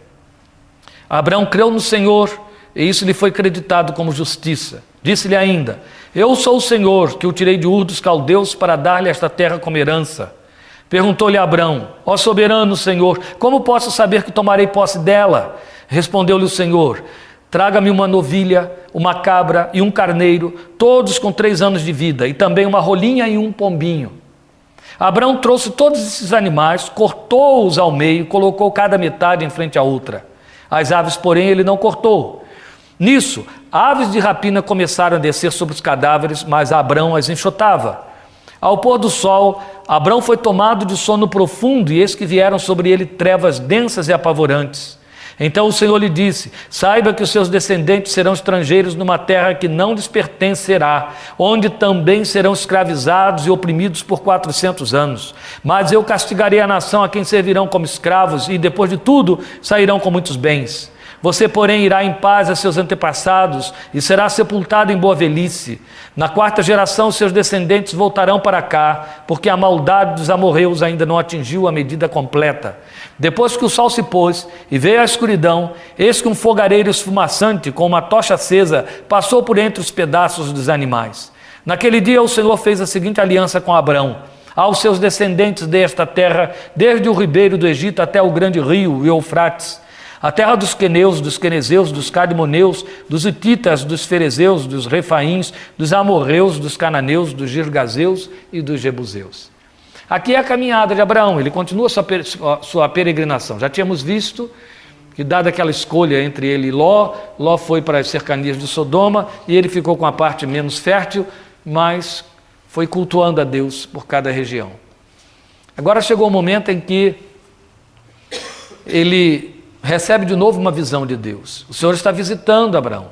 Abrão creu no Senhor, e isso lhe foi creditado como justiça. Disse-lhe ainda: eu sou o Senhor, que o tirei de Ur dos caldeus para dar-lhe esta terra como herança. Perguntou-lhe Abrão: ó soberano Senhor, como posso saber que tomarei posse dela? Respondeu-lhe o Senhor: traga-me uma novilha, uma cabra e um carneiro, todos com 3 anos de vida, e também uma rolinha e um pombinho. Abrão trouxe todos esses animais, cortou-os ao meio, colocou cada metade em frente à outra. As aves, porém, ele não cortou. Nisso, aves de rapina começaram a descer sobre os cadáveres, mas Abrão as enxotava. Ao pôr do sol, Abrão foi tomado de sono profundo, e eis que vieram sobre ele trevas densas e apavorantes. Então o Senhor lhe disse: saiba que os seus descendentes serão estrangeiros numa terra que não lhes pertencerá, onde também serão escravizados e oprimidos por 400 anos. Mas eu castigarei a nação a quem servirão como escravos, e depois de tudo sairão com muitos bens. Você, porém, irá em paz a seus antepassados e será sepultado em boa velhice. Na 4ª geração, seus descendentes voltarão para cá, porque a maldade dos amorreus ainda não atingiu a medida completa. Depois que o sol se pôs e veio a escuridão, eis que um fogareiro esfumaçante com uma tocha acesa passou por entre os pedaços dos animais. Naquele dia o Senhor fez a seguinte aliança com Abrão: aos seus descendentes desta terra, desde o ribeiro do Egito até o grande rio, o Eufrates, a terra dos queneus, dos quenezeus, dos cadmoneus, dos hititas, dos ferezeus, dos refaíns, dos amorreus, dos cananeus, dos girgazeus e dos jebuseus. Aqui é a caminhada de Abraão, ele continua sua peregrinação. Já tínhamos visto que, dada aquela escolha entre ele e Ló, Ló foi para as cercanias de Sodoma e ele ficou com a parte menos fértil, mas foi cultuando a Deus por cada região. Agora chegou o momento em que ele recebe de novo uma visão de Deus. O Senhor está visitando Abraão.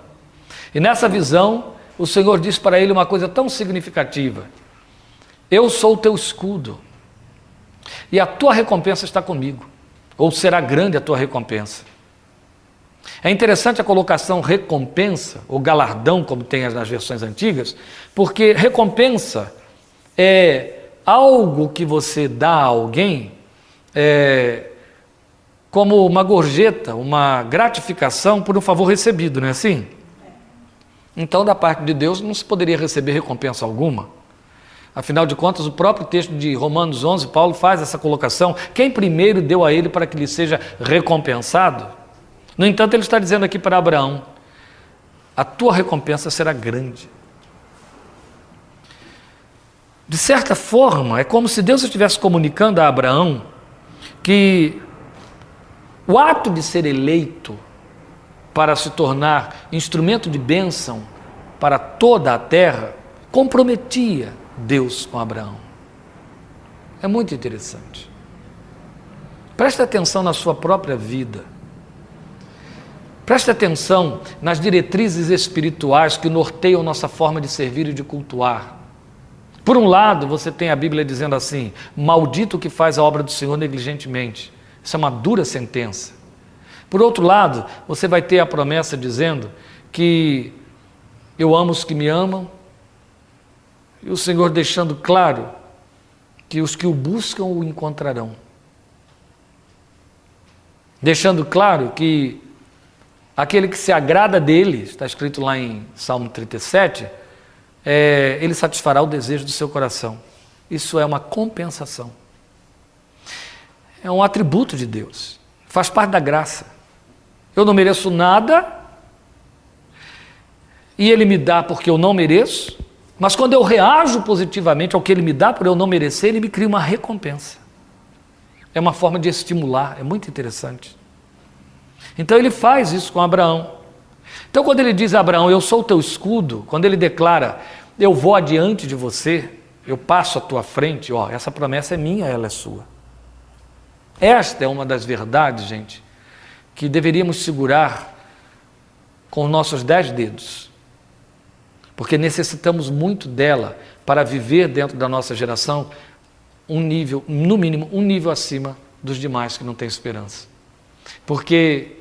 E nessa visão, o Senhor diz para ele uma coisa tão significativa: eu sou o teu escudo, e a tua recompensa está comigo, ou será grande a tua recompensa. É interessante a colocação recompensa, ou galardão, como tem nas versões antigas, porque recompensa é algo que você dá a alguém, como uma gorjeta, uma gratificação por um favor recebido, não é assim? Então, da parte de Deus, não se poderia receber recompensa alguma. Afinal de contas, o próprio texto de Romanos 11, Paulo faz essa colocação: quem primeiro deu a ele para que lhe seja recompensado? No entanto, ele está dizendo aqui para Abraão: a tua recompensa será grande. De certa forma, é como se Deus estivesse comunicando a Abraão que o ato de ser eleito para se tornar instrumento de bênção para toda a terra comprometia Deus com Abraão. É muito interessante. Preste atenção na sua própria vida. Preste atenção nas diretrizes espirituais que norteiam nossa forma de servir e de cultuar. Por um lado, você tem a Bíblia dizendo assim: maldito o que faz a obra do Senhor negligentemente. Isso é uma dura sentença. Por outro lado, você vai ter a promessa dizendo que eu amo os que me amam, e o Senhor deixando claro que os que o buscam o encontrarão. Deixando claro que aquele que se agrada dele, está escrito lá em Salmo 37, ele satisfará o desejo do seu coração. Isso é uma compensação. É um atributo de Deus, faz parte da graça. Eu não mereço nada, e Ele me dá porque eu não mereço, mas quando eu reajo positivamente ao que Ele me dá por eu não merecer, Ele me cria uma recompensa. É uma forma de estimular, é muito interessante. Então Ele faz isso com Abraão. Então quando Ele diz a Abraão: eu sou o teu escudo, quando Ele declara: eu vou adiante de você, eu passo à tua frente, ó, essa promessa é minha, ela é sua. Esta é uma das verdades, gente, que deveríamos segurar com os nossos 10 dedos, porque necessitamos muito dela para viver dentro da nossa geração um nível, no mínimo, um nível acima dos demais que não têm esperança. Porque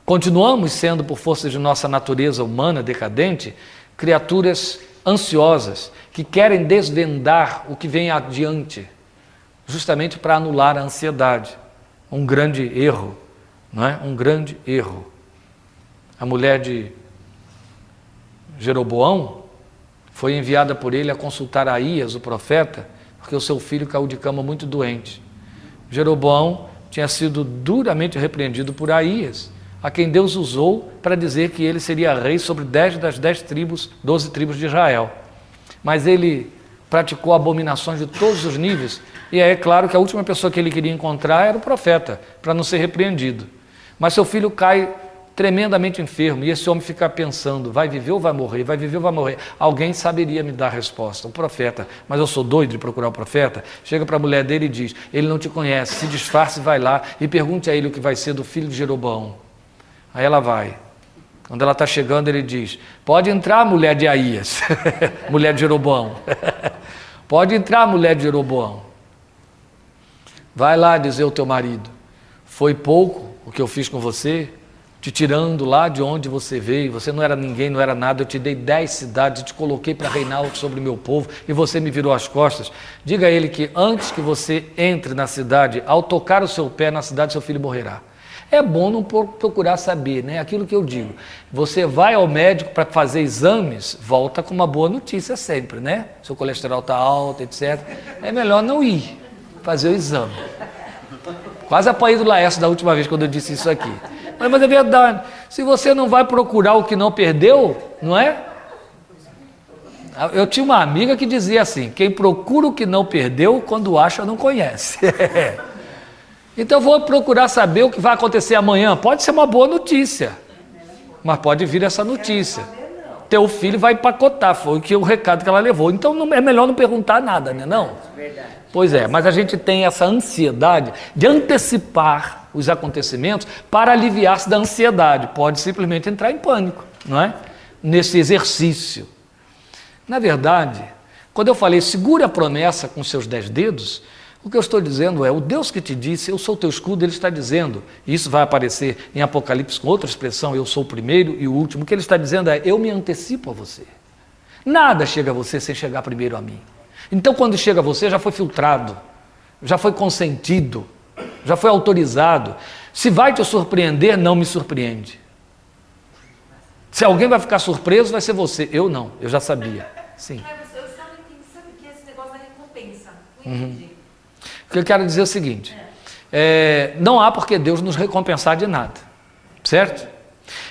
continuamos sendo, por força de nossa natureza humana decadente, criaturas ansiosas, que querem desvendar o que vem adiante, justamente para anular a ansiedade. Um grande erro, não é? Um grande erro. A mulher de Jeroboão foi enviada por ele a consultar Aías, o profeta, porque o seu filho caiu de cama muito doente. Jeroboão tinha sido duramente repreendido por Aías, a quem Deus usou para dizer que ele seria rei sobre 10 das 10 tribos, 12 tribos de Israel. Mas ele praticou abominações de todos os níveis, e é claro que a última pessoa que ele queria encontrar era o profeta, para não ser repreendido. Mas seu filho cai tremendamente enfermo, e esse homem fica pensando, vai viver ou vai morrer? Vai viver ou vai morrer? Alguém saberia me dar a resposta, o profeta. Mas eu sou doido de procurar o profeta? Chega para a mulher dele e diz, ele não te conhece, se disfarce, vai lá e pergunte a ele o que vai ser do filho de Jeroboão. Aí ela vai. Quando ela está chegando, ele diz, pode entrar, mulher de Aías, mulher de Jeroboão. Pode entrar, mulher de Jeroboão. Vai lá dizer ao teu marido, foi pouco o que eu fiz com você, te tirando lá de onde você veio, você não era ninguém, não era nada, eu te dei 10 cidades, te coloquei para reinar sobre o meu povo, e você me virou as costas. Diga a ele que antes que você entre na cidade, ao tocar o seu pé na cidade, seu filho morrerá. É bom não procurar saber, né? Aquilo que eu digo, você vai ao médico para fazer exames, volta com uma boa notícia sempre, né? Seu colesterol está alto, etc. É melhor não ir fazer o exame. Quase apanhei do Laércio da última vez quando eu disse isso aqui. Mas é verdade, se você não vai procurar o que não perdeu, não é? Eu tinha uma amiga que dizia assim, quem procura o que não perdeu, quando acha não conhece. Então eu vou procurar saber o que vai acontecer amanhã, pode ser uma boa notícia, mas pode vir essa notícia, teu filho vai empacotar, foi o recado que ela levou, então é melhor não perguntar nada, né não? Pois é, mas a gente tem essa ansiedade de antecipar os acontecimentos para aliviar-se da ansiedade. Pode simplesmente entrar em pânico, não é? Nesse exercício. Na verdade, quando eu falei segure a promessa com seus 10 dedos, o que eu estou dizendo é, o Deus que te disse, eu sou teu escudo, ele está dizendo, e isso vai aparecer em Apocalipse com outra expressão, eu sou o primeiro e o último, o que ele está dizendo é, eu me antecipo a você. Nada chega a você sem chegar primeiro a mim. Então, quando chega a você, já foi filtrado, já foi consentido, já foi autorizado. Se vai te surpreender, não me surpreende. Se alguém vai ficar surpreso, vai ser você. Eu não, eu já sabia. Sim. Eu só não entendi, sabe o que é esse negócio da recompensa? Não entendi. O que eu quero dizer é o seguinte, não há por que Deus nos recompensar de nada, certo?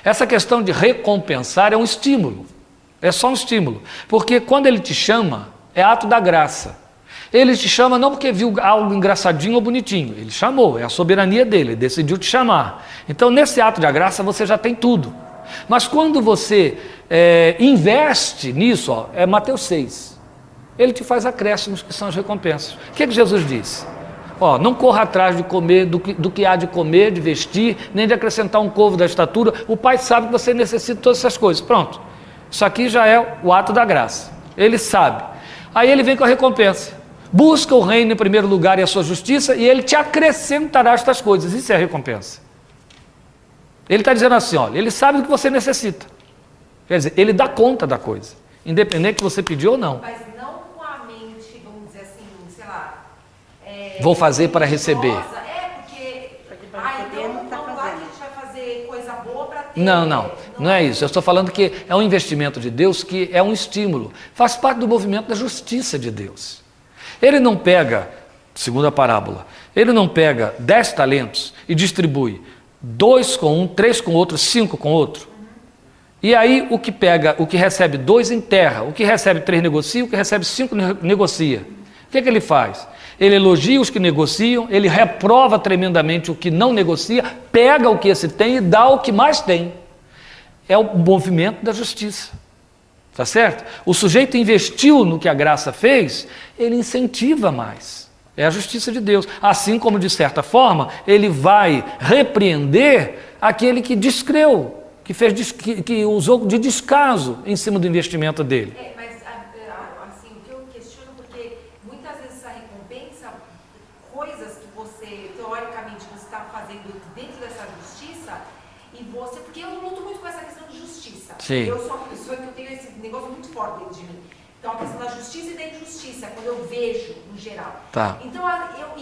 Essa questão de recompensar é um estímulo, é só um estímulo, porque quando Ele te chama, é ato da graça. Ele te chama não porque viu algo engraçadinho ou bonitinho, Ele chamou, é a soberania dele, Ele decidiu te chamar. Então nesse ato da graça você já tem tudo. Mas quando você investe nisso, ó, é Mateus 6, Ele te faz acréscimos que são as recompensas. O que Jesus disse? Ó, não corra atrás de comer, do que há de comer, de vestir, nem de acrescentar um covo da estatura, o Pai sabe que você necessita de todas essas coisas. Pronto, isso aqui já é o ato da graça, Ele sabe. Aí Ele vem com a recompensa. Busca o reino em primeiro lugar e a sua justiça, e Ele te acrescentará estas coisas. Isso é a recompensa. Ele está dizendo assim, olha, Ele sabe do que você necessita. Quer dizer, Ele dá conta da coisa, independente se você pediu ou não. Mas não com a mente, vamos dizer assim, sei lá... Vou fazer para receber. Porque então não vai que a gente vai fazer coisa boa para ter... Não é isso. Eu estou falando que é um investimento de Deus que é um estímulo. Faz parte do movimento da justiça de Deus. Ele não pega, segundo a parábola, Ele não pega 10 talentos e distribui 2 com um, 3 com outro, 5 com outro. E aí o que recebe 2 enterra, o que recebe 3 negocia, o que recebe 5 negocia. O que Ele faz? Ele elogia os que negociam, Ele reprova tremendamente o que não negocia, pega o que esse tem e dá o que mais tem. É o movimento da justiça. Tá certo? O sujeito investiu no que a graça fez, ele incentiva mais. É a justiça de Deus. Assim como, de certa forma, ele vai repreender aquele que descreu, que usou de descaso em cima do investimento dele. Mas assim, o que eu questiono, porque muitas vezes a recompensa, coisas que você, teoricamente, você está fazendo dentro dessa justiça, e você, porque eu luto muito com essa questão de justiça. Sim. Eu sou uma pessoa que eu tenho esse negócio muito forte dentro de mim. Então, a questão da justiça e da injustiça, quando eu vejo, no geral. Tá. Então,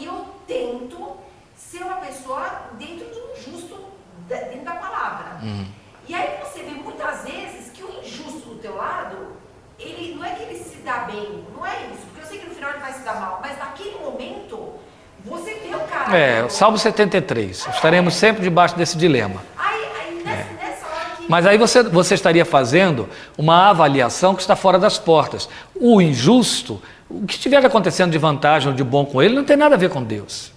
eu tento ser uma pessoa dentro de um justo, dentro da palavra. E aí você vê muitas vezes que o injusto do teu lado, ele não é que ele se dá bem, não é isso, porque eu sei que no final ele vai se dar mal, mas naquele momento, você vê o cara... O Salmo 73, estaremos sempre debaixo desse dilema. Aí nessa hora que... Mas aí você estaria fazendo uma avaliação que está fora das portas. O injusto, o que estiver acontecendo de vantagem ou de bom com ele, não tem nada a ver com Deus.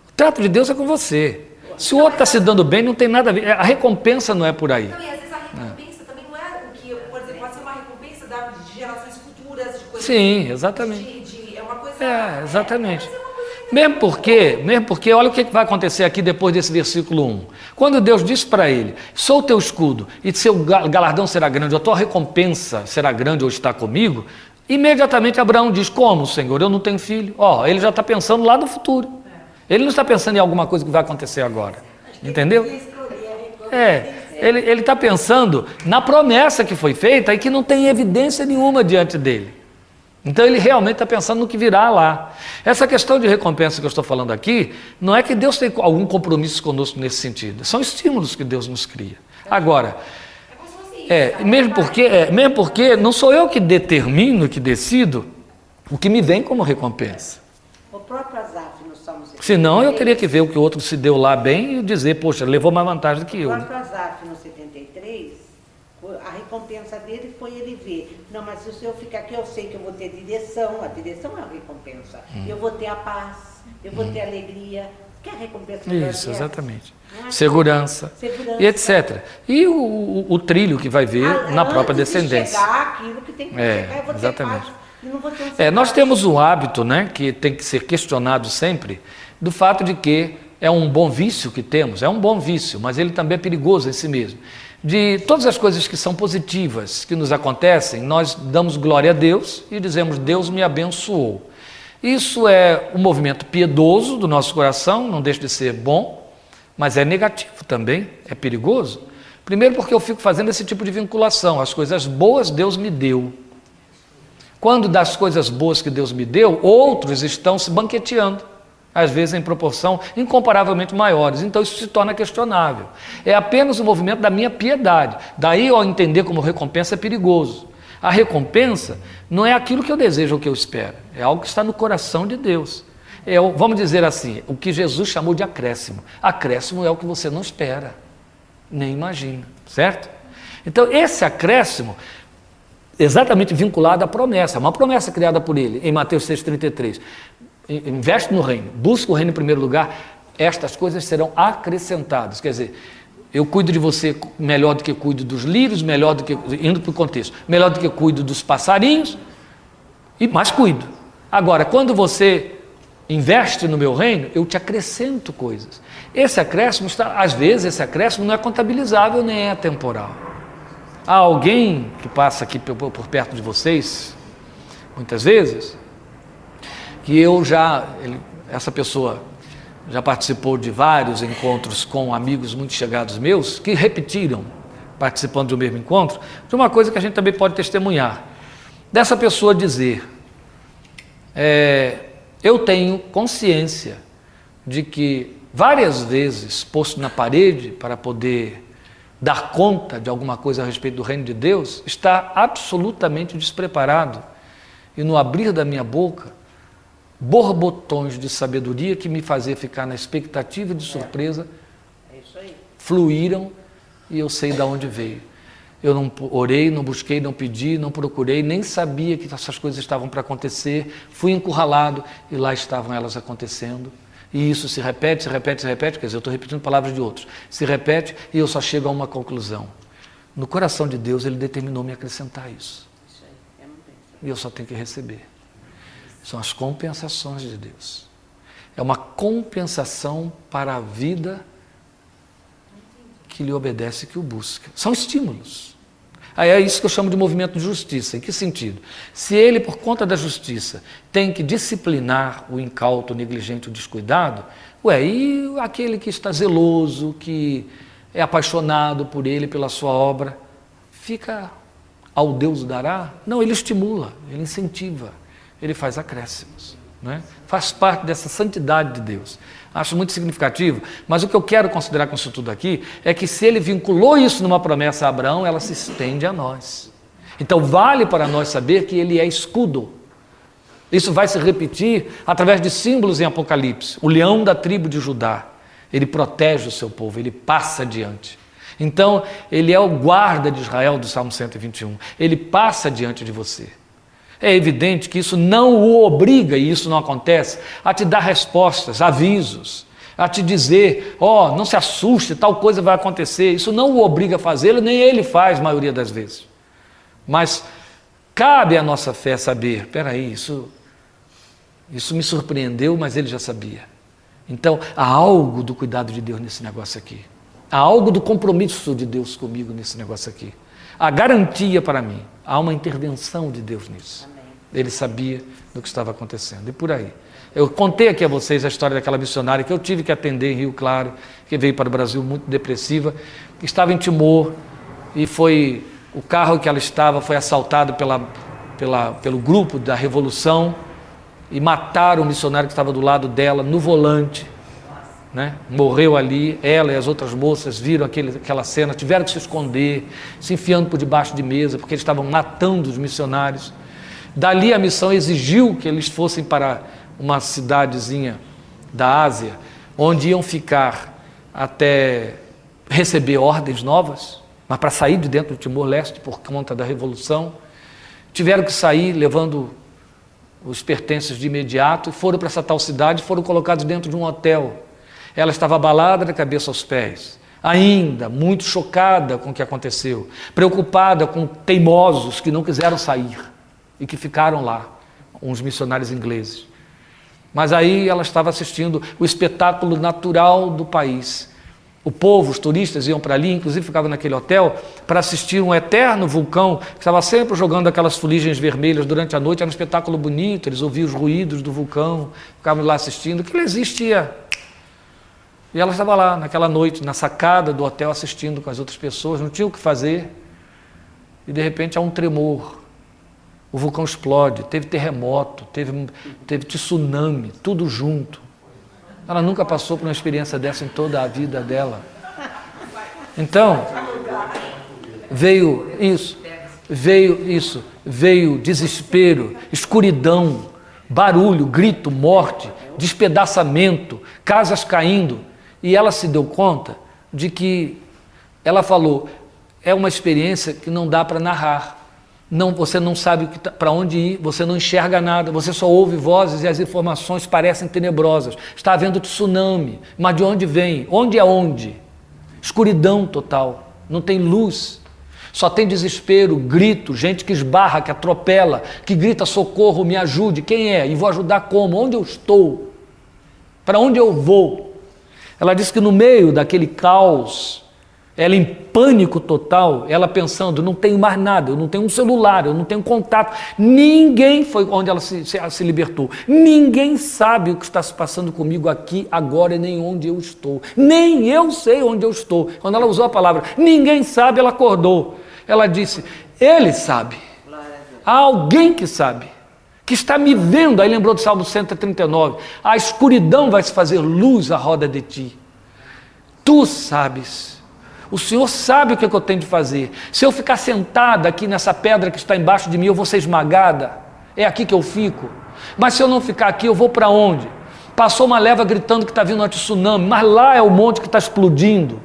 O trato de Deus é com você. Se o outro está se dando bem, não tem nada a ver. A recompensa não é por aí. Não, e às vezes a recompensa também não é o que, por exemplo, pode ser uma recompensa de gerações futuras, de coisas... Sim, exatamente. É uma coisa... Exatamente. Mesmo porque, olha o que vai acontecer aqui depois desse versículo 1. Quando Deus diz para ele, sou o teu escudo, e seu galardão será grande, a tua recompensa será grande ou está comigo, imediatamente Abraão diz, como, Senhor? Eu não tenho filho. Ele já está pensando lá no futuro. Ele não está pensando em alguma coisa que vai acontecer agora. Entendeu? Ele está pensando na promessa que foi feita e que não tem evidência nenhuma diante dele. Então ele realmente está pensando no que virá lá. Essa questão de recompensa que eu estou falando aqui, não é que Deus tem algum compromisso conosco nesse sentido. São estímulos que Deus nos cria. Agora, mesmo porque não sou eu que determino, que decido o que me vem como recompensa. O próprio Asaf no Salmo 73. Senão eu teria que ver o que o outro se deu lá bem e dizer, poxa, levou mais vantagem do que eu. O próprio Asaf no 73, a recompensa dele foi ele ver, não, mas se o senhor ficar aqui, eu sei que eu vou ter direção, a direção é a recompensa. Eu vou ter a paz, eu vou ter alegria, que é a recompensa. Isso, exatamente. Segurança, e etc. E o trilho que vai ver na própria descendência. Aquilo que tem que chegar, eu vou exatamente. ter paz. Nós temos o hábito, que tem que ser questionado sempre, do fato de que é um bom vício que temos, é um bom vício, mas ele também é perigoso em si mesmo. De todas as coisas que são positivas, que nos acontecem, nós damos glória a Deus e dizemos, Deus me abençoou. Isso é um movimento piedoso do nosso coração, não deixa de ser bom, mas é negativo também, é perigoso. Primeiro porque eu fico fazendo esse tipo de vinculação, as coisas boas Deus me deu. Quando das coisas boas que Deus me deu, outros estão se banqueteando, às vezes em proporção incomparavelmente maiores. Então isso se torna questionável. É apenas o movimento da minha piedade. Daí, ao entender como recompensa, é perigoso. A recompensa não é aquilo que eu desejo ou que eu espero, é algo que está no coração de Deus. Vamos dizer assim, o que Jesus chamou de acréscimo. Acréscimo é o que você não espera, nem imagina, certo? Então esse acréscimo, exatamente vinculado à promessa, uma promessa criada por ele, em Mateus 6,33. Investe no reino, busca o reino em primeiro lugar, estas coisas serão acrescentadas. Quer dizer, eu cuido de você melhor do que cuido dos lírios, melhor do que, indo para o contexto, melhor do que cuido dos passarinhos, e mais cuido. Agora, quando você investe no meu reino, eu te acrescento coisas. Esse acréscimo, às vezes, esse acréscimo não é contabilizável nem é temporal. Há alguém que passa aqui por perto de vocês, muitas vezes, que essa pessoa já participou de vários encontros com amigos muito chegados meus, que repetiram, participando do mesmo encontro, de uma coisa que a gente também pode testemunhar. Dessa pessoa dizer, eu tenho consciência de que várias vezes posto na parede para poder dar conta de alguma coisa a respeito do reino de Deus, está absolutamente despreparado. E no abrir da minha boca, borbotões de sabedoria que me faziam ficar na expectativa de surpresa, fluíram e eu sei de onde veio. Eu não orei, não busquei, não pedi, não procurei, nem sabia que essas coisas estavam para acontecer, fui encurralado e lá estavam elas acontecendo. E isso se repete, quer dizer, eu estou repetindo palavras de outros, se repete e eu só chego a uma conclusão. No coração de Deus, Ele determinou me acrescentar isso. e eu só tenho que receber. São as compensações de Deus. É uma compensação para a vida que lhe obedece e que o busca. São estímulos. Aí é isso que eu chamo de movimento de justiça. Em que sentido? Se ele, por conta da justiça, tem que disciplinar o incauto, o negligente, o descuidado, e aquele que está zeloso, que é apaixonado por ele, pela sua obra, fica ao Deus dará? Não, ele estimula, ele incentiva, ele faz acréscimos, né? Faz parte dessa santidade de Deus. Acho muito significativo, mas o que eu quero considerar com isso tudo aqui é que se ele vinculou isso numa promessa a Abraão, ela se estende a nós. Então vale para nós saber que ele é escudo. Isso vai se repetir através de símbolos em Apocalipse. O leão da tribo de Judá, ele protege o seu povo, ele passa adiante. Então, ele é o guarda de Israel do Salmo 121. Ele passa diante de você. É evidente que isso não o obriga, e isso não acontece, a te dar respostas, avisos, a te dizer, não se assuste, tal coisa vai acontecer. Isso não o obriga a fazê-lo, nem ele faz, a maioria das vezes. Mas cabe à nossa fé saber, espera aí, isso me surpreendeu, mas ele já sabia. Então, há algo do cuidado de Deus nesse negócio aqui. Há algo do compromisso de Deus comigo nesse negócio aqui. Há garantia para mim. Há uma intervenção de Deus nisso. Amém. Ele sabia do que estava acontecendo. E por aí. Eu contei aqui a vocês a história daquela missionária que eu tive que atender em Rio Claro, que veio para o Brasil muito depressiva, que estava em Timor, e o carro que ela estava foi assaltado pelo grupo da Revolução, e mataram o missionário que estava do lado dela, no volante. Né? Morreu ali, ela e as outras moças viram aquela cena, tiveram que se esconder, se enfiando por debaixo de mesa, porque eles estavam matando os missionários. Dali a missão exigiu que eles fossem para uma cidadezinha da Ásia, onde iam ficar até receber ordens novas, mas para sair de dentro do Timor-Leste por conta da Revolução. Tiveram que sair levando os pertences de imediato, e foram para essa tal cidade, foram colocados dentro de um hotel. Ela estava abalada da cabeça aos pés, ainda muito chocada com o que aconteceu, preocupada com teimosos que não quiseram sair e que ficaram lá, uns missionários ingleses. Mas aí ela estava assistindo o espetáculo natural do país. O povo, os turistas iam para ali, inclusive ficavam naquele hotel, para assistir um eterno vulcão que estava sempre jogando aquelas fuligens vermelhas durante a noite. Era um espetáculo bonito, eles ouviam os ruídos do vulcão, ficavam lá assistindo, aquilo existia. E ela estava lá, naquela noite, na sacada do hotel, assistindo com as outras pessoas, não tinha o que fazer. E, de repente, há um tremor. O vulcão explode, teve terremoto, teve tsunami, tudo junto. Ela nunca passou por uma experiência dessa em toda a vida dela. Então, veio desespero, escuridão, barulho, grito, morte, despedaçamento, casas caindo. E ela se deu conta de que, ela falou, é uma experiência que não dá para narrar. Não, você não sabe para onde ir, você não enxerga nada, você só ouve vozes e as informações parecem tenebrosas. Está havendo tsunami, mas de onde vem? Onde é onde? Escuridão total, não tem luz. Só tem desespero, grito, gente que esbarra, que atropela, que grita socorro, me ajude. Quem é? E vou ajudar como? Onde eu estou? Para onde eu vou? Ela disse que no meio daquele caos, ela em pânico total, ela pensando, não tenho mais nada, eu não tenho um celular, eu não tenho contato. Ninguém foi onde ela se libertou. Ninguém sabe o que está se passando comigo aqui, agora, e nem onde eu estou. Nem eu sei onde eu estou. Quando ela usou a palavra, ninguém sabe, ela acordou. Ela disse, ele sabe. Há alguém que sabe, que está me vendo. Aí lembrou do Salmo 139. A escuridão vai se fazer luz à roda de ti. Tu sabes. O Senhor sabe o que eu tenho de fazer. Se eu ficar sentada aqui nessa pedra que está embaixo de mim, eu vou ser esmagada. É aqui que eu fico. Mas se eu não ficar aqui, eu vou para onde? Passou uma leva gritando que está vindo um tsunami, mas lá é o monte que está explodindo.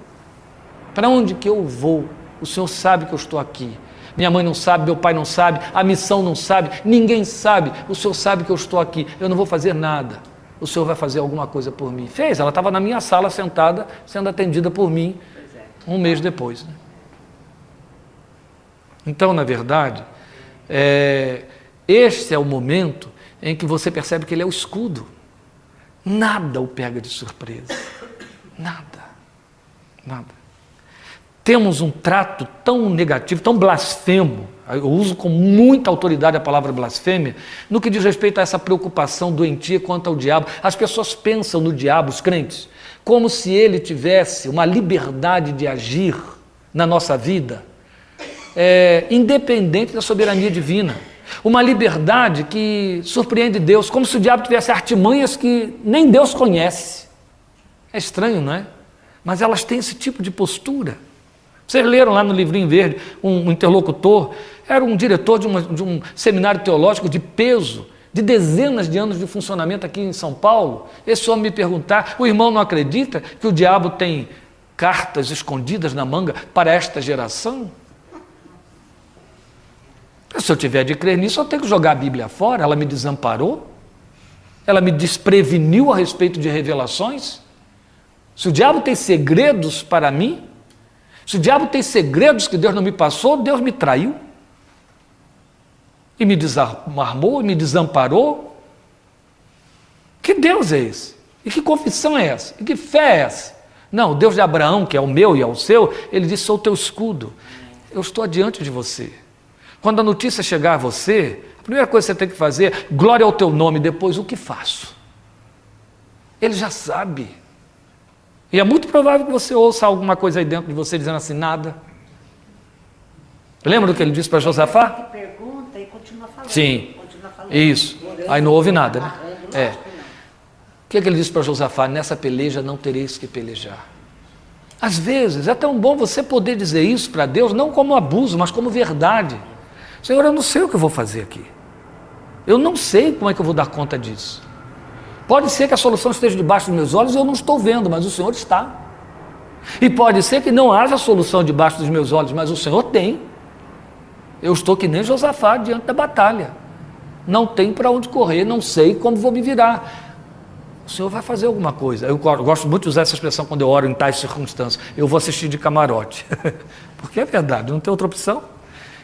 Para onde que eu vou? O Senhor sabe que eu estou aqui. Minha mãe não sabe, meu pai não sabe, a missão não sabe, ninguém sabe. O Senhor sabe que eu estou aqui. Eu não vou fazer nada. O Senhor vai fazer alguma coisa por mim. Fez, ela estava na minha sala sentada, sendo atendida por mim, um mês depois. Né? Então, na verdade, Este é o momento em que você percebe que ele é o escudo. Nada o pega de surpresa. Nada. Temos um trato tão negativo, tão blasfemo, eu uso com muita autoridade a palavra blasfêmia, no que diz respeito a essa preocupação doentia quanto ao diabo. As pessoas pensam no diabo, os crentes, como se ele tivesse uma liberdade de agir na nossa vida, independente da soberania divina. Uma liberdade que surpreende Deus, como se o diabo tivesse artimanhas que nem Deus conhece. É estranho, não é? Mas elas têm esse tipo de postura. Vocês leram lá no livrinho verde, um interlocutor, era um diretor de um seminário teológico de peso, de dezenas de anos de funcionamento aqui em São Paulo. Esse homem me perguntar, o irmão não acredita que o diabo tem cartas escondidas na manga para esta geração? Se eu tiver de crer nisso, eu tenho que jogar a Bíblia fora. Ela me desamparou? Ela me despreveniu a respeito de revelações? Se o diabo tem segredos para mim, se o diabo tem segredos que Deus não me passou, Deus me traiu e me desarmou e me desamparou. Que Deus é esse? E que confissão é essa? E que fé é essa? Não, o Deus de Abraão, que é o meu e é o seu, ele disse: sou o teu escudo, eu estou adiante de você. Quando a notícia chegar a você, a primeira coisa que você tem que fazer, glória ao teu nome, depois o que faço? Ele já sabe. E é muito provável que você ouça alguma coisa aí dentro de você dizendo assim, nada. Lembra do que ele disse para Josafá? Que pergunta e continua falando. Sim, continua falando, isso. orando, Aí não houve nada, né? narrando, É. lógico que não. O que ele disse para Josafá? Nessa peleja não tereis que pelejar. Às vezes é tão bom você poder dizer isso para Deus, não como abuso, mas como verdade. Senhor, eu não sei o que eu vou fazer aqui. Eu não sei como é que eu vou dar conta disso. Pode ser que a solução esteja debaixo dos meus olhos e eu não estou vendo, mas o Senhor está. E pode ser que não haja solução debaixo dos meus olhos, mas o Senhor tem. Eu estou que nem Josafá diante da batalha. Não tem para onde correr, não sei como vou me virar. O Senhor vai fazer alguma coisa. Eu gosto muito de usar essa expressão quando eu oro em tais circunstâncias. Eu vou assistir de camarote. Porque é verdade, não tem outra opção.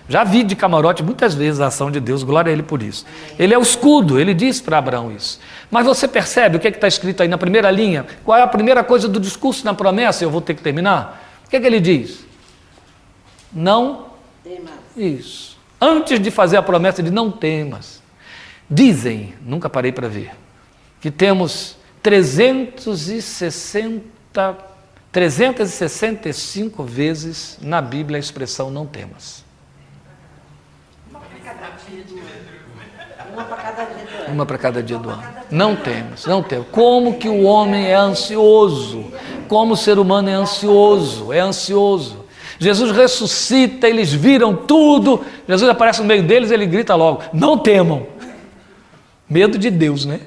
Já vi de camarote muitas vezes a ação de Deus, glória a Ele por isso. Ele é o escudo, Ele disse para Abraão isso. Mas você percebe o que está escrito aí na primeira linha? Qual é a primeira coisa do discurso na promessa? Eu vou ter que terminar. O que Ele diz? Não temas. Isso. Antes de fazer a promessa de não temas, dizem, nunca parei para ver, que temos 365 vezes na Bíblia a expressão não temas. Uma para cada dia do ano. Uma para cada dia do ano. Não temos, não temos. Como que o homem é ansioso? Como o ser humano é ansioso? É ansioso. Jesus ressuscita, eles viram tudo. Jesus aparece no meio deles, ele grita logo: não temam. Medo de Deus, né?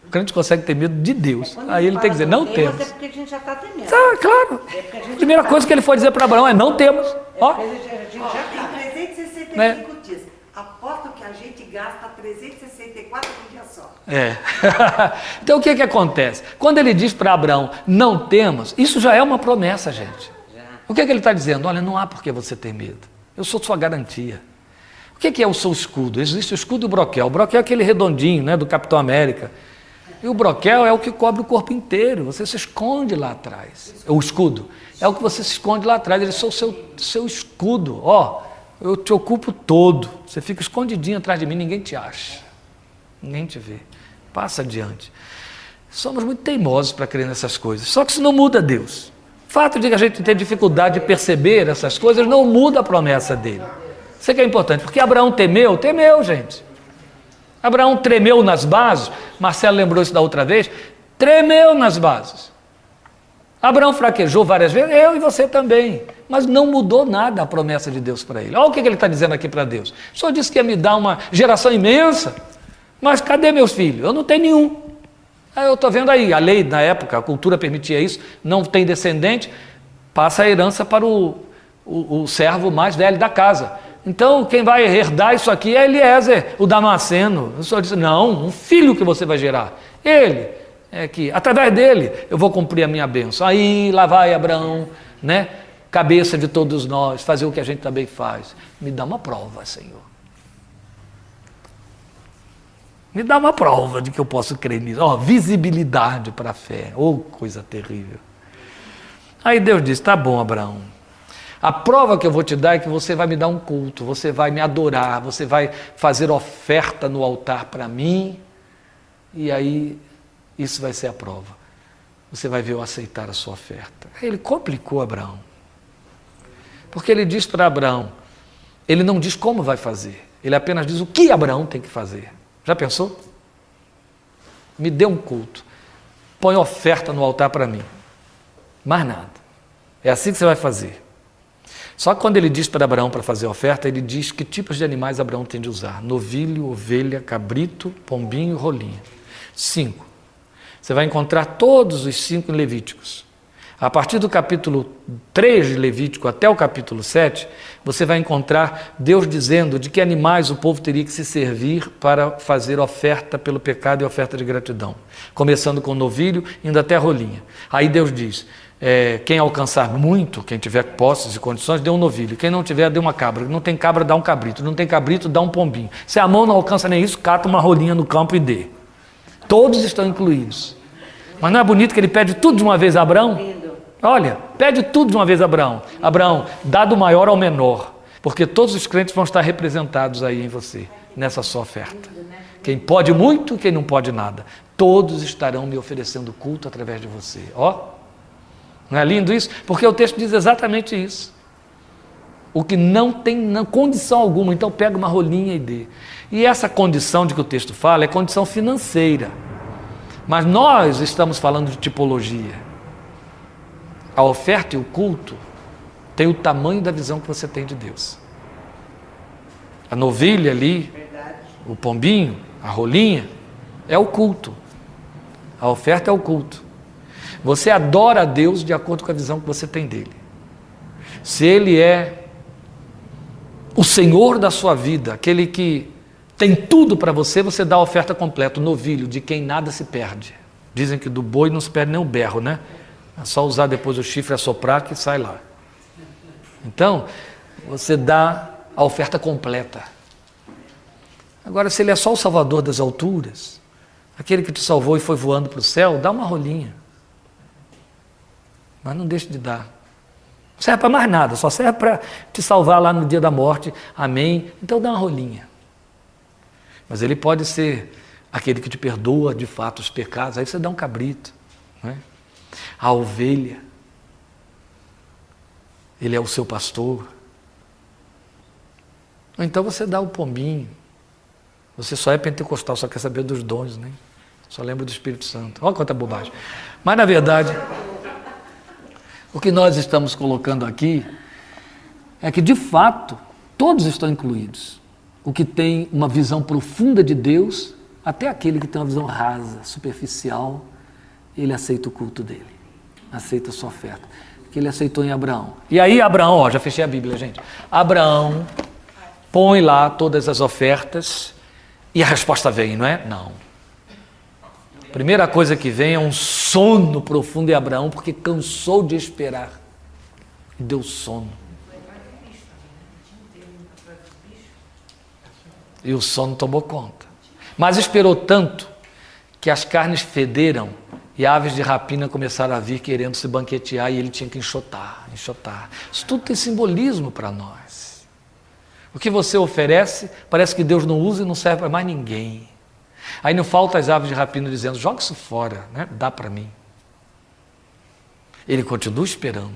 O crente consegue ter medo de Deus. Quando Aí ele tem que dizer: não temas, temos. É porque a gente já está temendo. Ah, claro. É porque a gente A primeira já coisa que ele foi dizer para Abraão é: não temos. Ó, a gente já está. Tem 365 Né? dias. Aposto que a gente gasta 364 no dia só. é. Então o que acontece? Quando ele diz para Abraão: não temos, isso já é uma promessa, gente. O que ele está dizendo? Olha, não há por que você ter medo. Eu sou sua garantia. O que é o seu escudo? Existe o escudo e o broquel. O broquel é aquele redondinho, né, do Capitão América. E o broquel é o que cobre o corpo inteiro. Você se esconde lá atrás. O escudo é o que você se esconde lá atrás. Ele é o seu escudo. Ó, eu te ocupo todo. Você fica escondidinho atrás de mim, ninguém te acha. Ninguém te vê. Passa adiante. Somos muito teimosos para crer nessas coisas. Só que isso não muda Deus. O fato de que a gente tem dificuldade de perceber essas coisas não muda a promessa dele. Isso é que é importante, porque Abraão temeu, gente. Abraão tremeu nas bases, Marcelo lembrou isso da outra vez, tremeu nas bases. Abraão fraquejou várias vezes, eu e você também, mas não mudou nada a promessa de Deus para ele. Olha o que ele está dizendo aqui para Deus. O Senhor disse que ia me dar uma geração imensa, mas cadê meus filhos? Eu não tenho nenhum. Aí eu estou vendo aí, a lei na época, a cultura permitia isso, não tem descendente, passa a herança para o servo mais velho da casa. Então quem vai herdar isso aqui é Eliezer, o Damasceno. O Senhor disse: não, um filho que você vai gerar. Ele é que, através dele, eu vou cumprir a minha bênção. Aí lá vai Abraão, né? Cabeça de todos nós, fazer o que a gente também faz. Me dá uma prova, Senhor. Me dá uma prova de que eu posso crer nisso. Visibilidade para a fé. Coisa terrível. Aí Deus disse, tá bom, Abraão. A prova que eu vou te dar é que você vai me dar um culto, você vai me adorar, você vai fazer oferta no altar para mim, e aí isso vai ser a prova. Você vai ver eu aceitar a sua oferta. Aí ele complicou Abraão. Porque ele diz para Abraão, ele não diz como vai fazer, ele apenas diz o que Abraão tem que fazer. Já pensou? Me dê um culto, põe oferta no altar para mim. Mais nada. É assim que você vai fazer. Só que quando ele diz para Abraão para fazer a oferta, ele diz que tipos de animais Abraão tem de usar. Novilho, ovelha, cabrito, pombinho e rolinha. 5. Você vai encontrar todos os 5 em Levíticos. A partir do capítulo 3 de Levítico até o capítulo 7, você vai encontrar Deus dizendo de que animais o povo teria que se servir para fazer oferta pelo pecado e oferta de gratidão. Começando com o novilho, indo até a rolinha. Aí Deus diz, quem alcançar muito, quem tiver posses e condições, dê um novilho. Quem não tiver, dê uma cabra. Não tem cabra, dá um cabrito. Não tem cabrito, dá um pombinho. Se a mão não alcança nem isso, cata uma rolinha no campo e dê. Todos estão incluídos. Mas não é bonito que ele pede tudo de uma vez a Abraão? Olha, pede tudo de uma vez a Abraão. Abraão, dá do maior ao menor, porque todos os crentes vão estar representados aí em você, nessa sua oferta. Quem pode muito, quem não pode nada. Todos estarão me oferecendo culto através de você. Não é lindo isso? Porque o texto diz exatamente isso. O que não tem condição alguma, então pega uma rolinha e dê. E essa condição de que o texto fala é condição financeira. Mas nós estamos falando de tipologia. A oferta e o culto tem o tamanho da visão que você tem de Deus. A novilha ali, o pombinho, a rolinha, é o culto. A oferta é o culto. Você adora a Deus de acordo com a visão que você tem dele. Se ele é o Senhor da sua vida, aquele que tem tudo para você, você dá a oferta completa, o novilho, de quem nada se perde. Dizem que do boi não se perde nem o berro, né? É só usar depois o chifre, assoprar que sai lá. Então, você dá a oferta completa. Agora, se ele é só o Salvador das alturas, aquele que te salvou e foi voando para o céu, dá uma rolinha. Mas não deixe de dar. Não serve para mais nada, só serve para te salvar lá no dia da morte. Amém? Então dá uma rolinha. Mas ele pode ser aquele que te perdoa de fato os pecados. Aí você dá um cabrito, não é? A ovelha, ele é o seu pastor. Ou então você dá o pombinho. Você só é pentecostal, só quer saber dos dons, né? Só lembra do Espírito Santo. Olha quanta bobagem. Mas na verdade, o que nós estamos colocando aqui é que de fato todos estão incluídos. O que tem uma visão profunda de Deus, até aquele que tem uma visão rasa, superficial, ele aceita o culto dele, aceita a sua oferta, que ele aceitou em Abraão. E aí Abraão, já fechei a Bíblia, gente. Abraão põe lá todas as ofertas e a resposta vem, não é? Não. A primeira coisa que vem é um sono profundo em Abraão, porque cansou de esperar e deu sono. E o sono tomou conta. Mas esperou tanto que as carnes federam e aves de rapina começaram a vir querendo se banquetear e ele tinha que enxotar. Isso tudo tem simbolismo para nós. O que você oferece, parece que Deus não usa e não serve para mais ninguém. Aí não falta as aves de rapina dizendo, joga isso fora, né? Dá para mim. Ele continua esperando.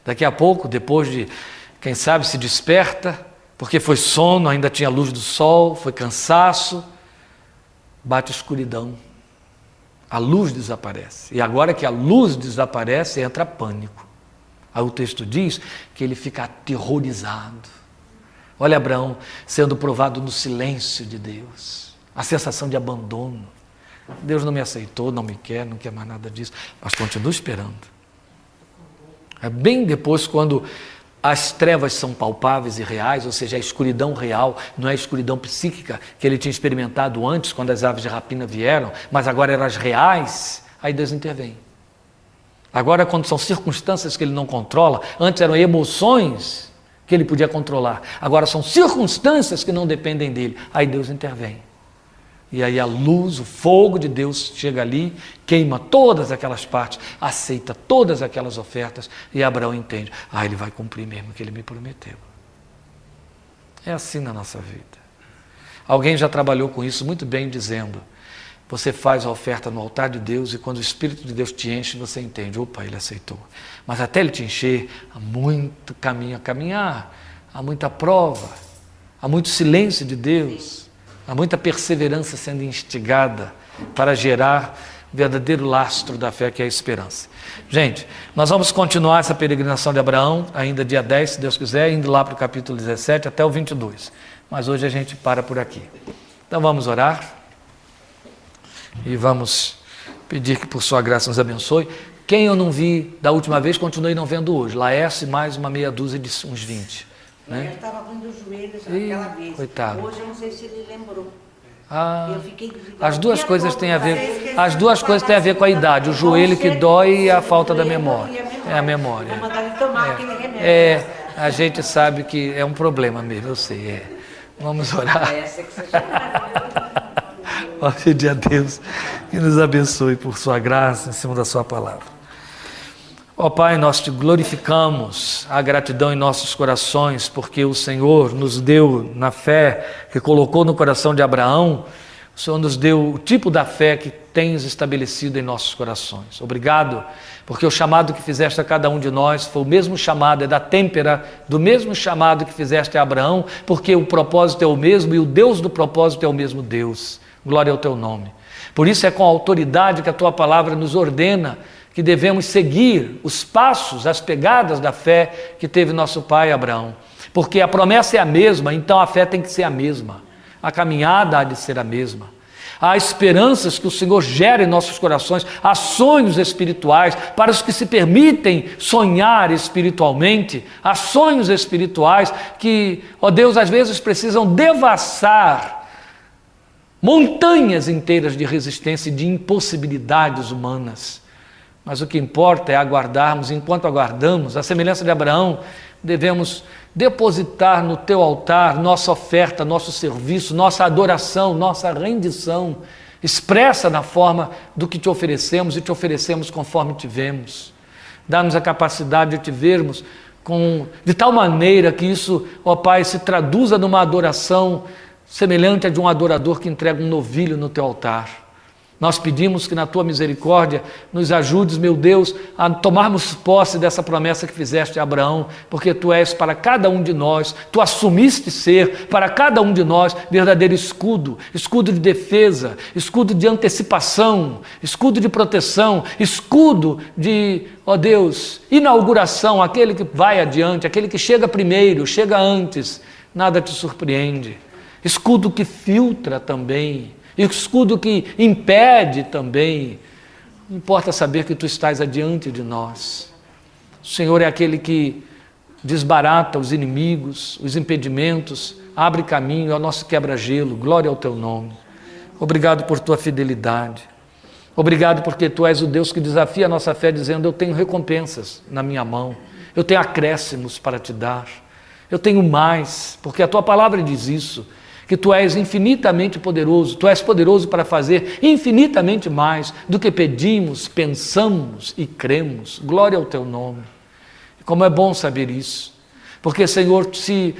Daqui a pouco, depois de, quem sabe, se desperta, porque foi sono, ainda tinha luz do sol, foi cansaço, bate escuridão. A luz desaparece. E agora que a luz desaparece, entra pânico. Aí o texto diz que ele fica aterrorizado. Olha Abraão sendo provado no silêncio de Deus. A sensação de abandono. Deus não me aceitou, não quer mais nada disso. Mas continua esperando. É bem depois quando as trevas são palpáveis e reais, ou seja, a escuridão real, não é a escuridão psíquica que ele tinha experimentado antes, quando as aves de rapina vieram, mas agora eram as reais, aí Deus intervém. Agora, quando são circunstâncias que ele não controla, antes eram emoções que ele podia controlar, agora são circunstâncias que não dependem dele, aí Deus intervém. E aí a luz, o fogo de Deus chega ali, queima todas aquelas partes, aceita todas aquelas ofertas, e Abraão entende, ele vai cumprir mesmo o que ele me prometeu. É assim na nossa vida. Alguém já trabalhou com isso muito bem, dizendo, você faz a oferta no altar de Deus, e quando o Espírito de Deus te enche, você entende, opa, ele aceitou. Mas até ele te encher, há muito caminho a caminhar, há muita prova, há muito silêncio de Deus, há muita perseverança sendo instigada para gerar o verdadeiro lastro da fé, que é a esperança. Gente, nós vamos continuar essa peregrinação de Abraão, ainda dia 10, se Deus quiser, indo lá para o capítulo 17 até o 22. Mas hoje a gente para por aqui. Então vamos orar e vamos pedir que por sua graça nos abençoe. Quem eu não vi da última vez, continuei não vendo hoje. Laércio mais uma meia dúzia de uns 20. Né? Eu estava ruim dos joelhos aquela vez. Coitado. Hoje eu não sei se ele lembrou. Ah, Eu fiquei as duas coisas têm a ver, as duas coisas têm a ver com a idade, o joelho que dói e a falta da memória. É a memória. Vou mandar ele tomar aquele remédio. A gente sabe que é um problema mesmo, eu sei. Vamos orar. Essa que você já Ó, pedir a Deus que nos abençoe por sua graça, em cima da sua palavra. Ó Pai, nós te glorificamos, a gratidão em nossos corações, porque o Senhor nos deu na fé que colocou no coração de Abraão, o Senhor nos deu o tipo da fé que tens estabelecido em nossos corações. Obrigado, porque o chamado que fizeste a cada um de nós foi o mesmo chamado, é da têmpera do mesmo chamado que fizeste a Abraão, porque o propósito é o mesmo e o Deus do propósito é o mesmo Deus. Glória ao teu nome. Por isso é com a autoridade que a tua palavra nos ordena que devemos seguir os passos, as pegadas da fé que teve nosso pai Abraão. Porque a promessa é a mesma, então a fé tem que ser a mesma. A caminhada há de ser a mesma. Há esperanças que o Senhor gera em nossos corações, há sonhos espirituais para os que se permitem sonhar espiritualmente, há sonhos espirituais que, ó Deus, às vezes precisam devassar montanhas inteiras de resistência e de impossibilidades humanas. Mas o que importa é aguardarmos, enquanto aguardamos, a semelhança de Abraão, devemos depositar no teu altar nossa oferta, nosso serviço, nossa adoração, nossa rendição, expressa na forma do que te oferecemos e te oferecemos conforme te vemos. Dá-nos a capacidade de te vermos de tal maneira que isso, ó Pai, se traduza numa adoração semelhante a de um adorador que entrega um novilho no teu altar. Nós pedimos que na tua misericórdia nos ajudes, meu Deus, a tomarmos posse dessa promessa que fizeste a Abraão, porque tu és para cada um de nós, tu assumiste ser para cada um de nós verdadeiro escudo, escudo de defesa, escudo de antecipação, escudo de proteção, escudo de, ó Deus, inauguração, aquele que vai adiante, aquele que chega primeiro, chega antes, nada te surpreende. Escudo que filtra também, escudo que impede também. Não importa saber que tu estás adiante de nós. O Senhor é aquele que desbarata os inimigos, os impedimentos, abre caminho ao nosso quebra-gelo. Glória ao teu nome. Obrigado por tua fidelidade. Obrigado porque tu és o Deus que desafia a nossa fé, dizendo, eu tenho recompensas na minha mão, eu tenho acréscimos para te dar, eu tenho mais, porque a tua palavra diz isso, que tu és infinitamente poderoso, tu és poderoso para fazer infinitamente mais do que pedimos, pensamos e cremos. Glória ao teu nome. Como é bom saber isso, porque, Senhor, se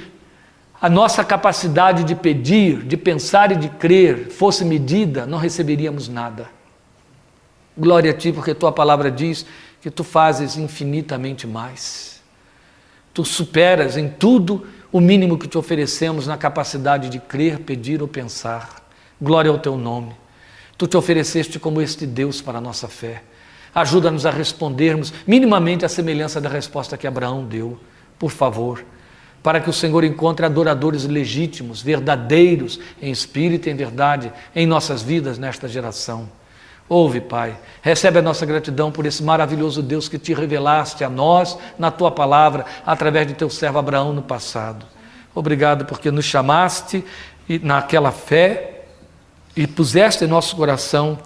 a nossa capacidade de pedir, de pensar e de crer fosse medida, não receberíamos nada. Glória a ti, porque tua palavra diz que tu fazes infinitamente mais. Tu superas em tudo o mínimo que te oferecemos na capacidade de crer, pedir ou pensar. Glória ao teu nome. Tu te ofereceste como este Deus para a nossa fé. Ajuda-nos a respondermos minimamente à semelhança da resposta que Abraão deu, por favor, para que o Senhor encontre adoradores legítimos, verdadeiros em espírito e em verdade em nossas vidas nesta geração. Ouve, Pai, recebe a nossa gratidão por esse maravilhoso Deus que te revelaste a nós na tua palavra, através de teu servo Abraão no passado. Obrigado porque nos chamaste naquela fé e puseste em nosso coração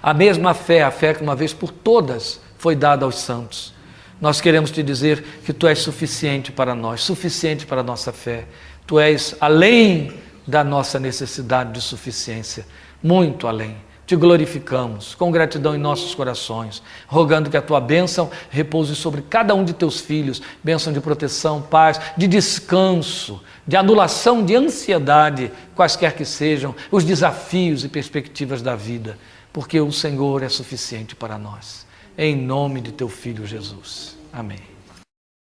a mesma fé, a fé que uma vez por todas foi dada aos santos. Nós queremos te dizer que tu és suficiente para nós, suficiente para a nossa fé. Tu és além da nossa necessidade de suficiência, muito além. Te glorificamos com gratidão em nossos corações, rogando que a tua bênção repouse sobre cada um de teus filhos, bênção de proteção, paz, de descanso, de anulação de ansiedade, quaisquer que sejam os desafios e perspectivas da vida, porque o Senhor é suficiente para nós. Em nome de teu Filho Jesus. Amém.